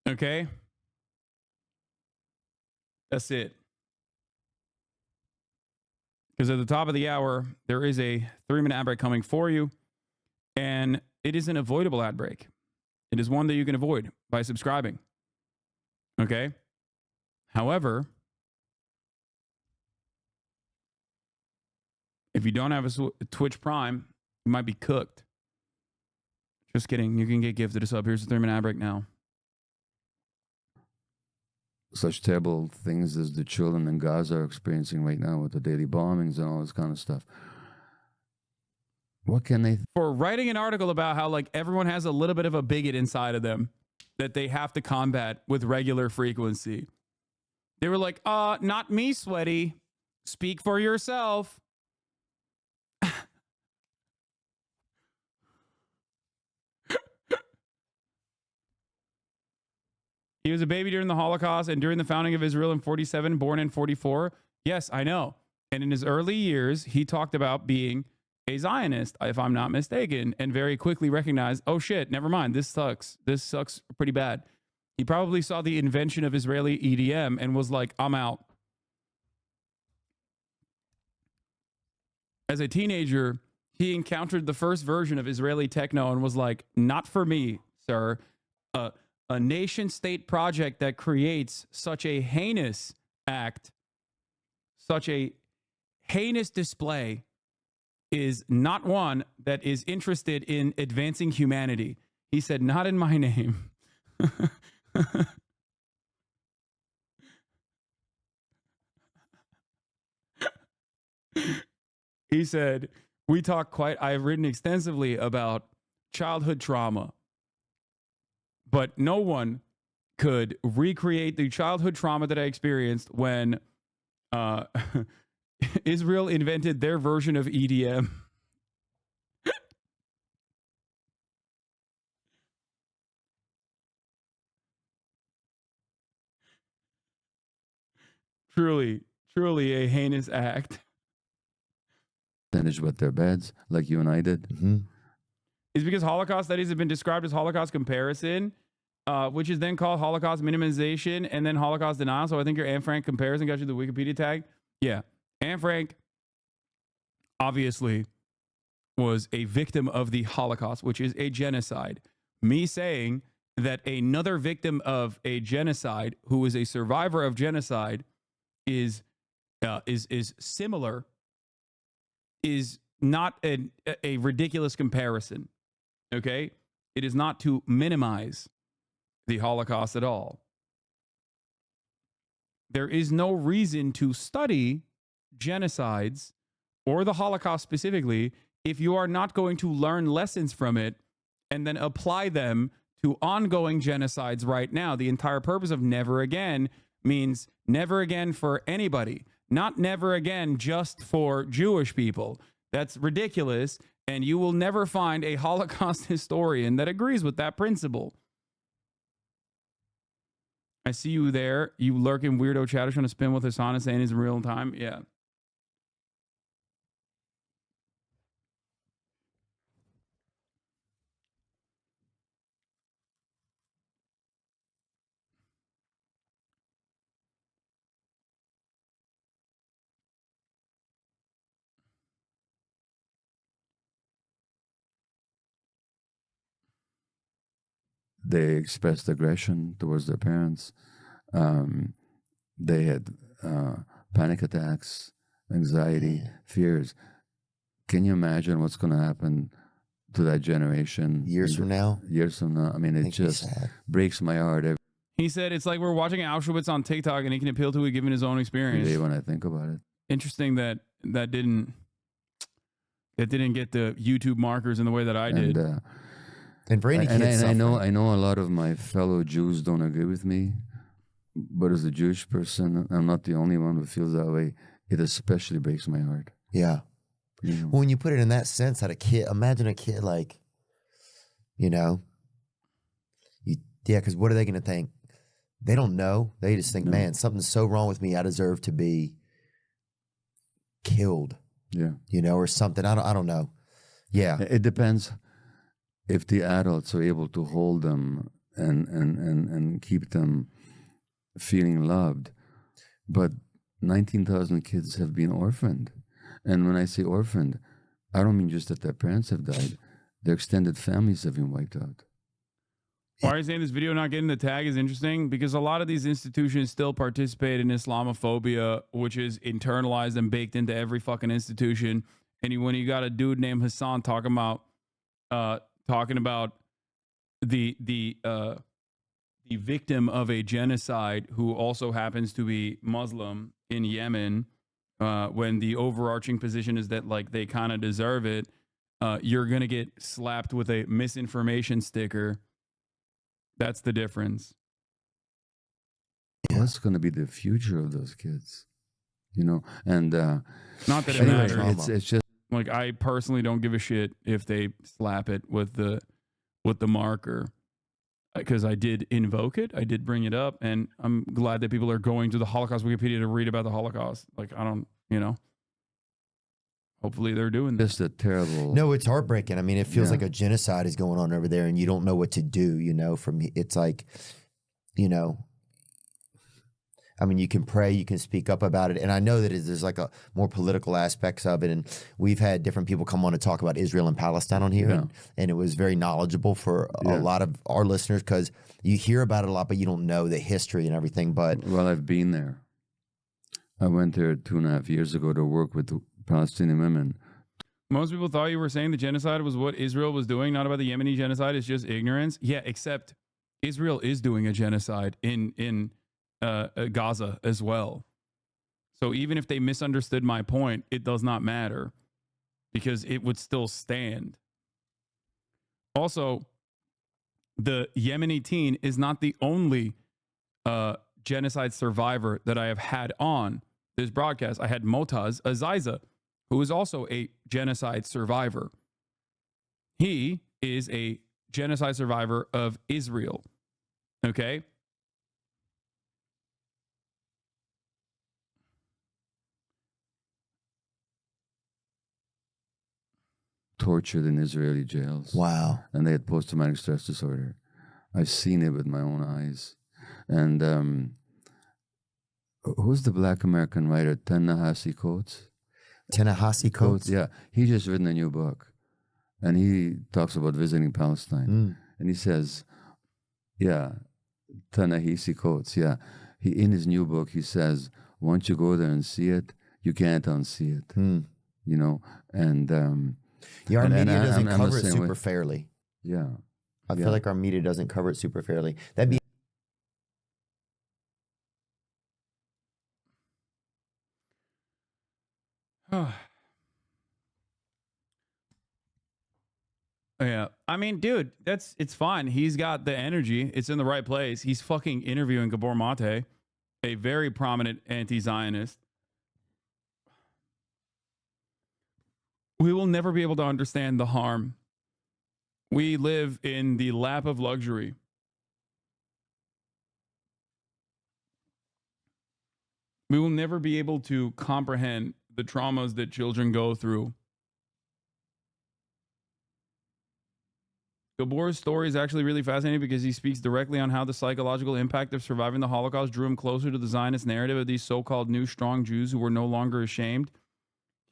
Okay, that's it. Because at the top of the hour, there is a 3-minute ad break coming for you. And it is an avoidable ad break. It is one that you can avoid by subscribing. Okay? However, if you don't have a Twitch Prime, you might be cooked. Just kidding. You can get gifted a sub. Here's a 3-minute ad break now. Such terrible things as the children in Gaza are experiencing right now with the daily bombings and all this kind of stuff. What can they... For writing an article about how like everyone has a little bit of a bigot inside of them that they have to combat with regular frequency. They were like, not me, sweaty. Speak for yourself. He was a baby during the Holocaust and during the founding of Israel in 47, born in 44. Yes, I know. And in his early years, he talked about being a Zionist, if I'm not mistaken, and very quickly recognized, oh shit, never mind, this sucks. This sucks pretty bad. He probably saw the invention of Israeli EDM and was like, I'm out. As a teenager, he encountered the first version of Israeli techno and was like, not for me, sir. A nation state project that creates such a heinous act, such a heinous display, is not one that is interested in advancing humanity. He said, not in my name. He said, I've written extensively about childhood trauma. But no one could recreate the childhood trauma that I experienced when Israel invented their version of EDM. Truly a heinous act. Finish with their beds like you and I did. Mm-hmm. Is because Holocaust studies have been described as Holocaust comparison, which is then called Holocaust minimization and then Holocaust denial. So I think your Anne Frank comparison got you the Wikipedia tag. Yeah. Anne Frank obviously was a victim of the Holocaust, which is a genocide. Me saying that another victim of a genocide who is a survivor of genocide is similar is not a ridiculous comparison. Okay? It is not to minimize the Holocaust at all. There is no reason to study genocides or the Holocaust specifically if you are not going to learn lessons from it and then apply them to ongoing genocides right now. The entire purpose of never again means never again for anybody, not never again just for Jewish people. That's ridiculous. And you will never find a Holocaust historian that agrees with that principle. I see you there. You lurking weirdo chatter trying to spin with Hasan saying he's in real time. Yeah. They expressed aggression towards their parents. They had panic attacks, anxiety, fears. Can you imagine what's going to happen to that generation years from now? Years from now. I mean, it just breaks my heart. He said it's like we're watching Auschwitz on TikTok and he can appeal to it given his own experience. Every day when I think about it. Interesting that didn't get the YouTube markers in the way that I did. And for any kids I know a lot of my fellow Jews don't agree with me, but as a Jewish person, I'm not the only one who feels that way. It especially breaks my heart. Yeah. You know? Well, when you put it in that sense, that a kid, imagine a kid like, because what are they going to think? They don't know. They just think, man, something's so wrong with me. I deserve to be killed. Yeah. Or something. I don't know. Yeah. It depends if the adults are able to hold them and keep them feeling loved. But 19,000 kids have been orphaned. And when I say orphaned, I don't mean just that their parents have died. Their extended families have been wiped out. Why are you saying this video not getting the tag is interesting? Because a lot of these institutions still participate in Islamophobia, which is internalized and baked into every fucking institution. And when you got a dude named Hasan talking about the victim of a genocide who also happens to be Muslim in Yemen, when the overarching position is that like they kind of deserve it, you're gonna get slapped with a misinformation sticker. That's the difference. What's going to be the future of those kids? And not that it matters. It's just like I personally don't give a shit if they slap it with the marker, because I did invoke it, I did bring it up, and I'm glad that people are going to the Holocaust Wikipedia to read about the Holocaust. Like I don't, hopefully they're doing this. Just a terrible. No, it's heartbreaking. I mean, it feels like a genocide is going on over there, and you don't know what to do. It's like, I mean, you can pray, you can speak up about it, and I know that there's like a more political aspects of it. And we've had different people come on to talk about Israel and Palestine on here, and it was very knowledgeable for a lot of our listeners because you hear about it a lot, but you don't know the history and everything. But I've been there. I went there 2.5 years ago to work with Palestinian women. Most people thought you were saying the genocide was what Israel was doing, not about the Yemeni genocide. It's just ignorance. Yeah, except Israel is doing a genocide in Gaza as well. So even if they misunderstood my point, it does not matter because it would still stand. Also, the Yemeni teen is not the only genocide survivor that I have had on this broadcast. I had Motaz Aziza, who is also a genocide survivor. He is a genocide survivor of Israel. Okay? Tortured in Israeli jails. Wow. And they had post-traumatic stress disorder. I've seen it with my own eyes. And who's the black American writer? Ta-Nehisi Coates? Ta-Nehisi Coates? Yeah. He just written a new book. And he talks about visiting Palestine. And he says, Ta-Nehisi Coates, in his new book, he says, once you go there and see it, you can't unsee it. And our media doesn't cover it super fairly. Yeah. I feel like our media doesn't cover it super fairly. That'd be Yeah. I mean, dude, it's fine. He's got the energy. It's in the right place. He's fucking interviewing Gabor Mate, a very prominent anti-Zionist. We will never be able to understand the harm. We live in the lap of luxury. We will never be able to comprehend the traumas that children go through. Gabor's story is actually really fascinating because he speaks directly on how the psychological impact of surviving the Holocaust drew him closer to the Zionist narrative of these so-called new strong Jews who were no longer ashamed.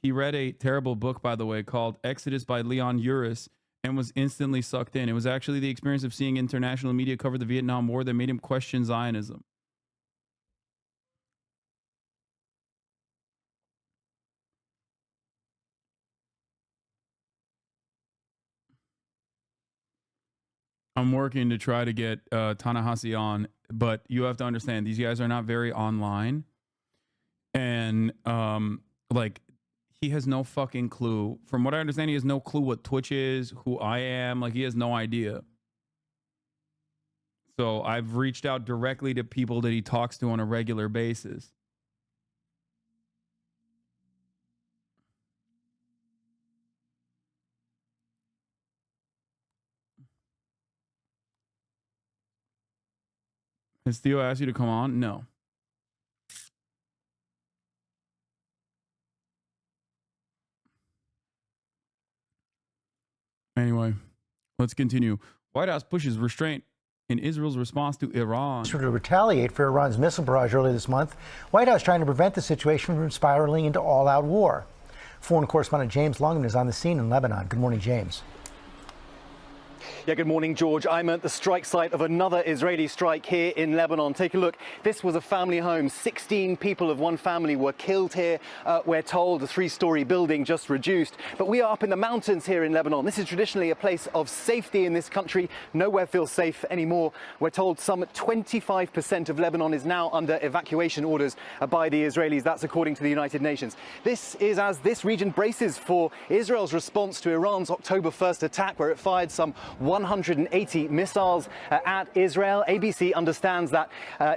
He read a terrible book, by the way, called Exodus by Leon Uris and was instantly sucked in. It was actually the experience of seeing international media cover the Vietnam War that made him question Zionism. I'm working to try to get Ta-Nehisi on, but you have to understand these guys are not very online, and like he has no fucking clue. From what I understand, he has no clue what Twitch is, who I am. Like he has no idea. So I've reached out directly to people that he talks to on a regular basis. Has Theo asked you to come on? No. Anyway, let's continue. White House pushes restraint in Israel's response to Iran. To retaliate for Iran's missile barrage earlier this month, White House trying to prevent the situation from spiraling into all-out war. Foreign correspondent James Longman is on the scene in Lebanon. Good morning, James. Yeah, good morning, George. I'm at the strike site of another Israeli strike here in Lebanon. Take a look. This was a family home. 16 people of one family were killed here. We're told a 3-story building just reduced. But we are up in the mountains here in Lebanon. This is traditionally a place of safety in this country. Nowhere feels safe anymore. We're told some 25% of Lebanon is now under evacuation orders by the Israelis. That's according to the United Nations. This is as this region braces for Israel's response to Iran's October 1st attack, where it fired some 180 missiles at Israel. ABC understands that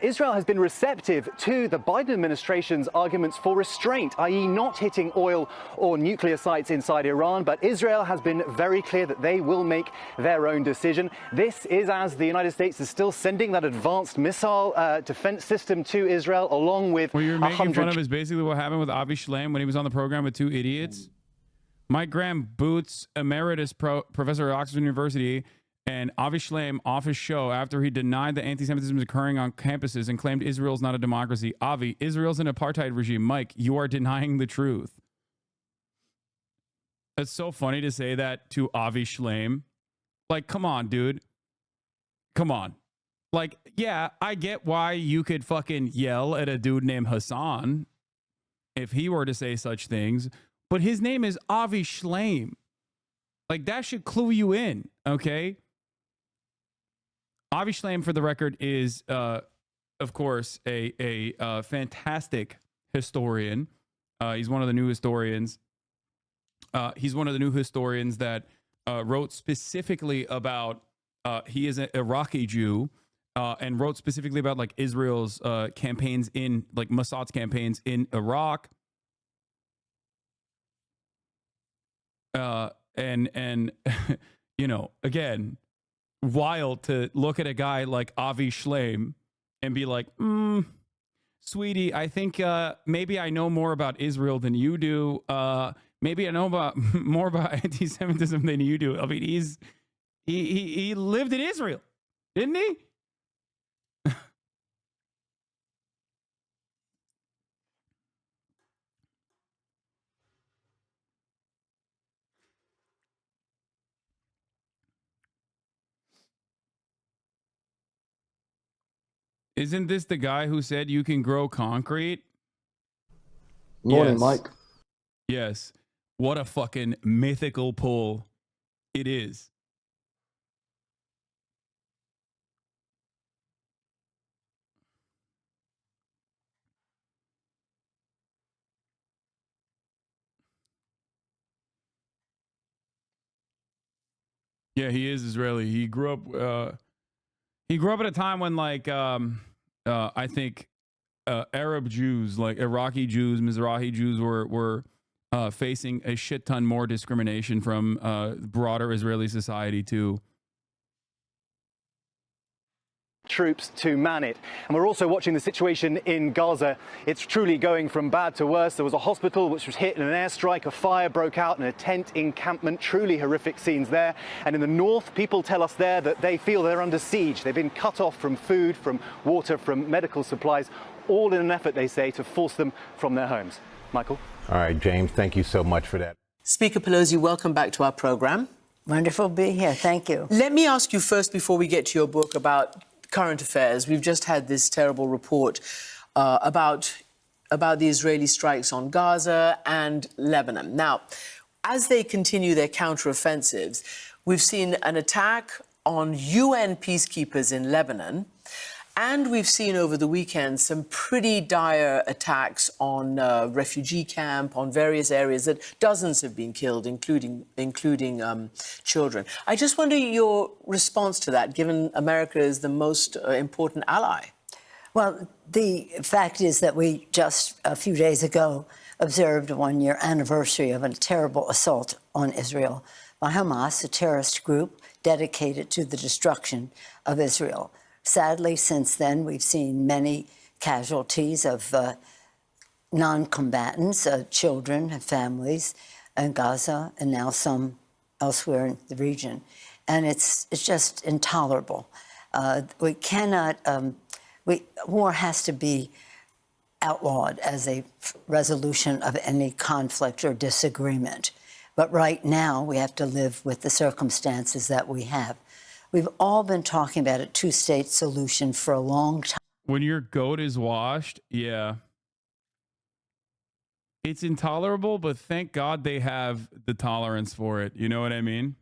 Israel has been receptive to the Biden administration's arguments for restraint, i.e. not hitting oil or nuclear sites inside Iran. But Israel has been very clear that they will make their own decision. This is as the United States is still sending that advanced missile defense system to Israel, along with what you're making fun of is basically what happened with Avi Shlaim when he was on the program with two idiots. Mike Graham Boots, emeritus professor at Oxford University, and Avi Shlaim off his show after he denied that anti-Semitism is occurring on campuses and claimed Israel's not a democracy. Avi, Israel's an apartheid regime. Mike, you are denying the truth. It's so funny to say that to Avi Shlaim. Like, come on, dude. Come on. Like, yeah, I get why you could fucking yell at a dude named Hassan if he were to say such things. But his name is Avi Shlaim. Like, that should clue you in, okay? Avi Shlaim, for the record, is, of course, a fantastic historian. He's one of the new historians. He's one of the new historians that wrote specifically about, he is an Iraqi Jew, and wrote specifically about, like, Israel's campaigns in, like, Mossad's campaigns in Iraq. And you know, again, wild to look at a guy like Avi Shlaim and be like, sweetie, I think maybe I know more about Israel than you do. Maybe I know more about anti-Semitism than you do. I mean, he lived in Israel, didn't he? Isn't this the guy who said you can grow concrete? Morning, yes. Mike. Yes. What a fucking mythical pull it is. Yeah, he is Israeli. He grew up at a time when, like, I think Arab Jews, like Iraqi Jews, Mizrahi Jews were facing a shit ton more discrimination from broader Israeli society too. troops to man it. And we're also watching the situation in Gaza. It's truly going from bad to worse. There was a hospital which was hit in an airstrike. A fire broke out in a tent encampment. Truly horrific scenes there. And in the north, people tell us there that they feel they're under siege. They've been cut off from food, from water, from medical supplies, all in an effort, they say, to force them from their homes. Michael? All right, James, thank you so much for that. Speaker Pelosi, welcome back to our program. Wonderful to be here. Thank you. Let me ask you first, before we get to your book, about current affairs. We've just had this terrible report about the Israeli strikes on Gaza and Lebanon. Now, as they continue their counteroffensives, we've seen an attack on UN peacekeepers in Lebanon, and we've seen over the weekend some pretty dire attacks on a refugee camp, on various areas that dozens have been killed, including children. I just wonder your response to that, given America is the most important ally. Well, the fact is that we just a few days ago observed a one-year anniversary of a terrible assault on Israel by Hamas, a terrorist group dedicated to the destruction of Israel. Sadly, since then, we've seen many casualties of non-combatants, children and families in Gaza, and now some elsewhere in the region. And it's just intolerable. We cannot, war has to be outlawed as a resolution of any conflict or disagreement. But right now, we have to live with the circumstances that we have. We've all been talking about a two-state solution for a long time. When your goat is washed, yeah. It's intolerable, but thank God they have the tolerance for it. You know what I mean?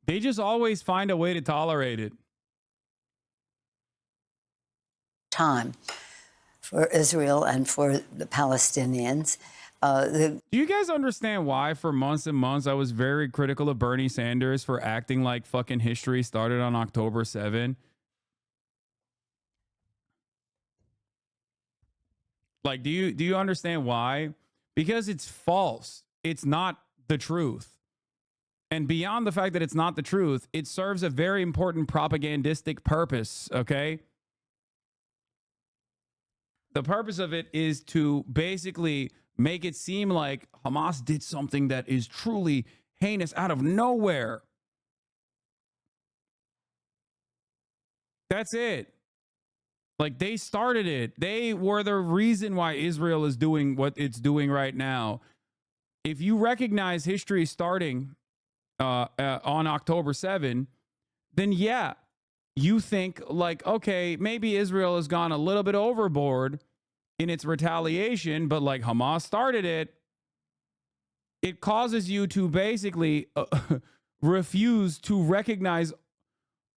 They just always find a way to tolerate it. Time for Israel and for the Palestinians. Do you guys understand why for months and months I was very critical of Bernie Sanders for acting like fucking history started on October 7? Like, do you understand why? Because it's false. It's not the truth. And beyond the fact that it's not the truth, it serves a very important propagandistic purpose, okay? The purpose of it is to basically make it seem like Hamas did something that is truly heinous out of nowhere. That's it. Like, they started it. They were the reason why Israel is doing what it's doing right now. If you recognize history starting on October 7, then yeah, you think like, okay, maybe Israel has gone a little bit overboard in its retaliation, but like Hamas started it. It causes you to basically refuse to recognize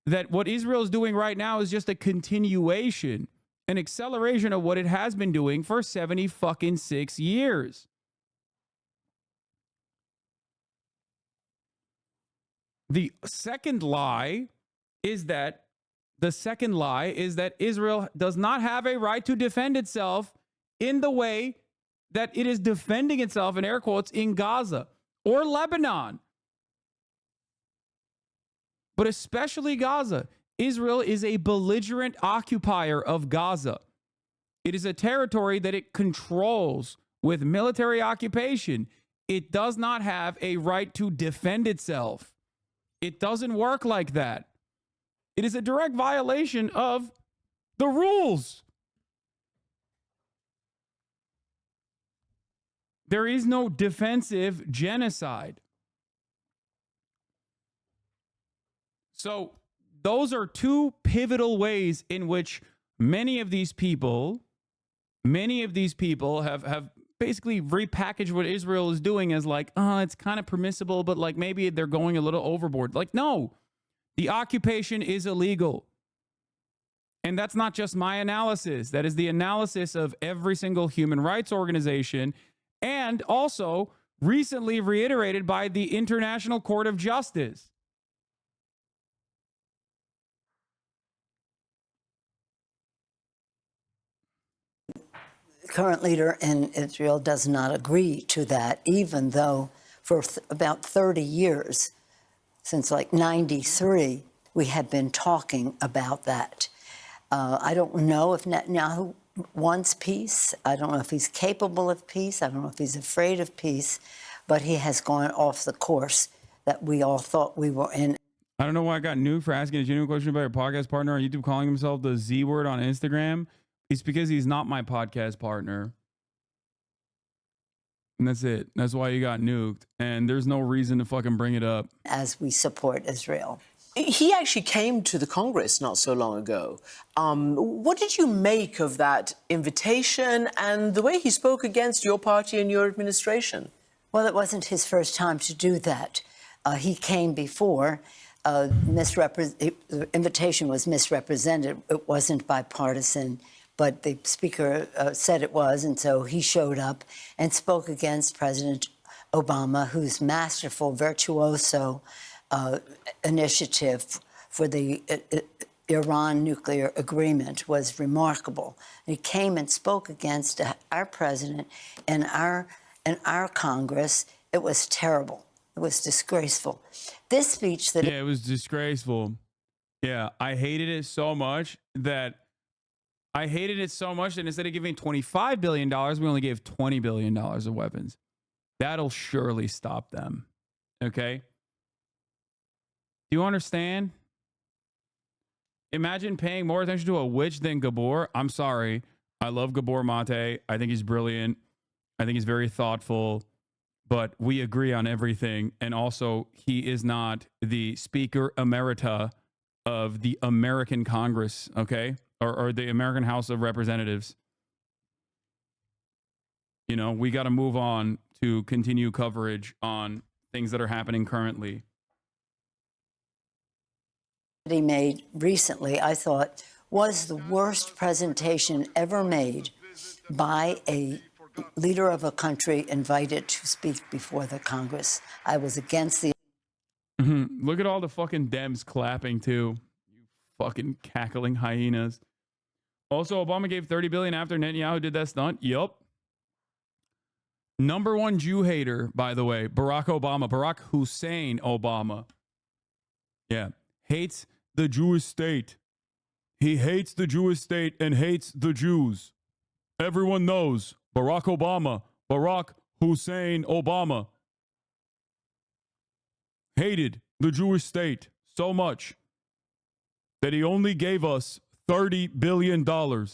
that what Israel is doing right now is just a continuation, an acceleration of what it has been doing for 76 years. The second lie is that Israel does not have a right to defend itself in the way that it is defending itself, in air quotes, in Gaza or Lebanon. But especially Gaza. Israel is a belligerent occupier of Gaza. It is a territory that it controls with military occupation. It does not have a right to defend itself. It doesn't work like that. It is a direct violation of the rules. There is no defensive genocide. So those are two pivotal ways in which many of these people have basically repackaged what Israel is doing as like, it's kind of permissible, but like maybe they're going a little overboard. Like, no. The occupation is illegal. And that's not just my analysis. That is the analysis of every single human rights organization, and also recently reiterated by the International Court of Justice. current leader in Israel does not agree to that, even though for about 30 years, since like 93, we have been talking about that. I don't know if Netanyahu wants peace. I don't know if he's capable of peace. I don't know if he's afraid of peace, but he has gone off the course that we all thought we were in. I don't know why I got nuked for asking a genuine question about your podcast partner on YouTube, calling himself the Z word on Instagram. It's because he's not my podcast partner. And that's it. That's why you got nuked. And there's no reason to fucking bring it up. As we support Israel. He actually came to the Congress not so long ago. What did you make of that invitation and the way he spoke against your party and your administration? Well, it wasn't his first time to do that. He came before. The invitation was misrepresented. It wasn't bipartisan, but the speaker said it was, and so he showed up and spoke against President Obama, whose masterful, virtuoso initiative for the Iran nuclear agreement was remarkable. He came and spoke against our president and our Congress. It was terrible. It was disgraceful. This speech that... Yeah, it was disgraceful. Yeah, I hated it so much that instead of giving $25 billion, we only gave $20 billion of weapons. That'll surely stop them. Okay? Do you understand? Imagine paying more attention to a witch than Gabor. I'm sorry. I love Gabor Mate. I think he's brilliant. I think he's very thoughtful. But we agree on everything. And also, he is not the Speaker Emerita of the American Congress, okay? Or the American House of Representatives. You know, we got to move on to continue coverage on things that are happening currently. He made recently, I thought, was the worst presentation ever made by a leader of a country invited to speak before the Congress. I was against the... Look at all the fucking Dems clapping too. You fucking cackling hyenas. Also, Obama gave $30 billion after Netanyahu did that stunt. Yup. Number one Jew hater, by the way, Barack Obama. Barack Hussein Obama. Yeah. Hates the Jewish state. He hates the Jewish state and hates the Jews. Everyone knows Barack Obama, Barack Hussein Obama, hated the Jewish state so much that he only gave us $30 billion. The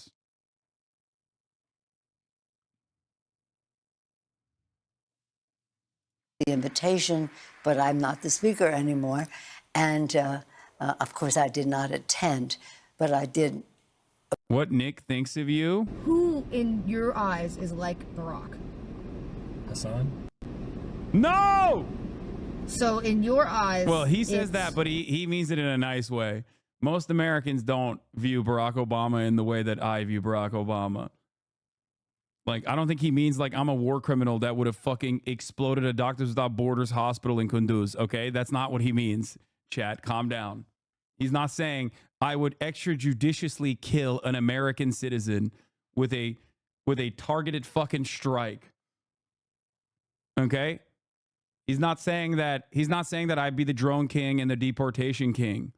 invitation, but I'm not the speaker anymore. And of course, I did not attend, but I did. What Nick thinks of you? Who in your eyes is like Barack? Hassan? No! So in your eyes... Well, he says that, but he means it in a nice way. Most Americans don't view Barack Obama in the way that I view Barack Obama. Like, I don't think he means like I'm a war criminal that would have fucking exploded a Doctors Without Borders hospital in Kunduz, okay? That's not what he means, chat. Calm down. He's not saying I would extrajudiciously kill an American citizen with a targeted fucking strike. Okay? He's not saying that I'd be the drone king and the deportation king,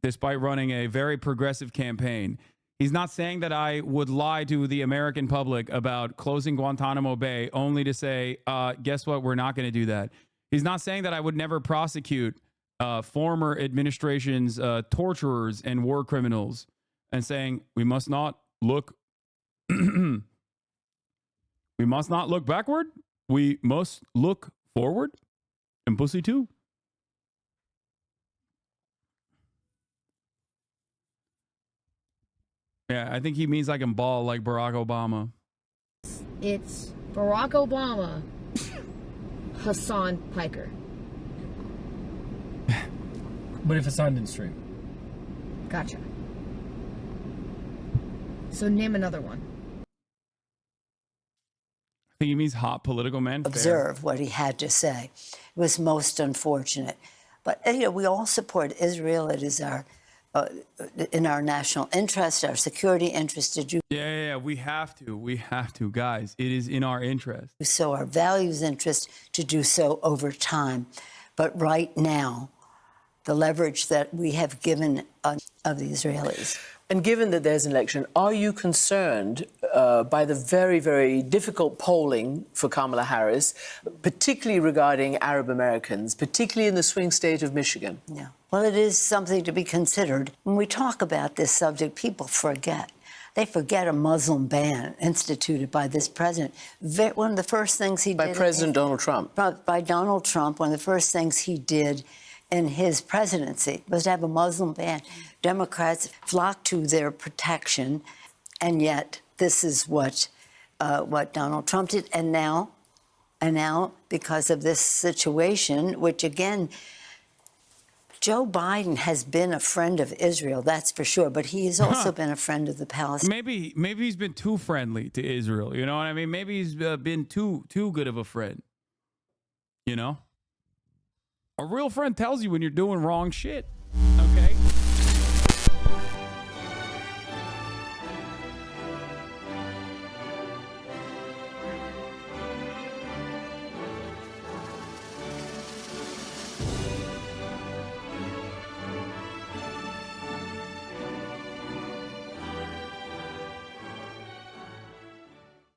despite running a very progressive campaign. He's not saying that I would lie to the American public about closing Guantanamo Bay only to say, guess what? We're not going to do that. He's not saying that I would never prosecute former administration's torturers and war criminals, and saying we must not look we must not look backward. We must look forward. And pussy too. Yeah, I think he means I can ball like Barack Obama. It's Barack Obama, Hassan Piker. But if Hassan didn't stream? Gotcha. So name another one. I think he means hot political man. Observe what he had to say. It was most unfortunate. But, you know, we all support Israel. It is our in our national interest, our security interest to do Yeah, we have to, guys. It is in our interest. so, our values interest to do so over time. But right now, the leverage that we have given of the Israelis. And given that there's an election, are you concerned by the very, very difficult polling for Kamala Harris, particularly regarding Arab Americans, particularly in the swing state of Michigan? Yeah. Well, it is something to be considered. When we talk about this subject, people forget. They forget a Muslim ban instituted by this president. One of the first things he did... By President Donald Trump. By Donald Trump. One of the first things he did in his presidency was to have a Muslim ban. Democrats flocked to their protection, and yet this is what Donald Trump did. And now, because of this situation, which again, Joe Biden has been a friend of Israel, that's for sure, but he has also been a friend of the Palestinians. Maybe he's been too friendly to Israel. You know what I mean? Maybe he's been too good of a friend. You know? A real friend tells you when you're doing wrong shit. Okay?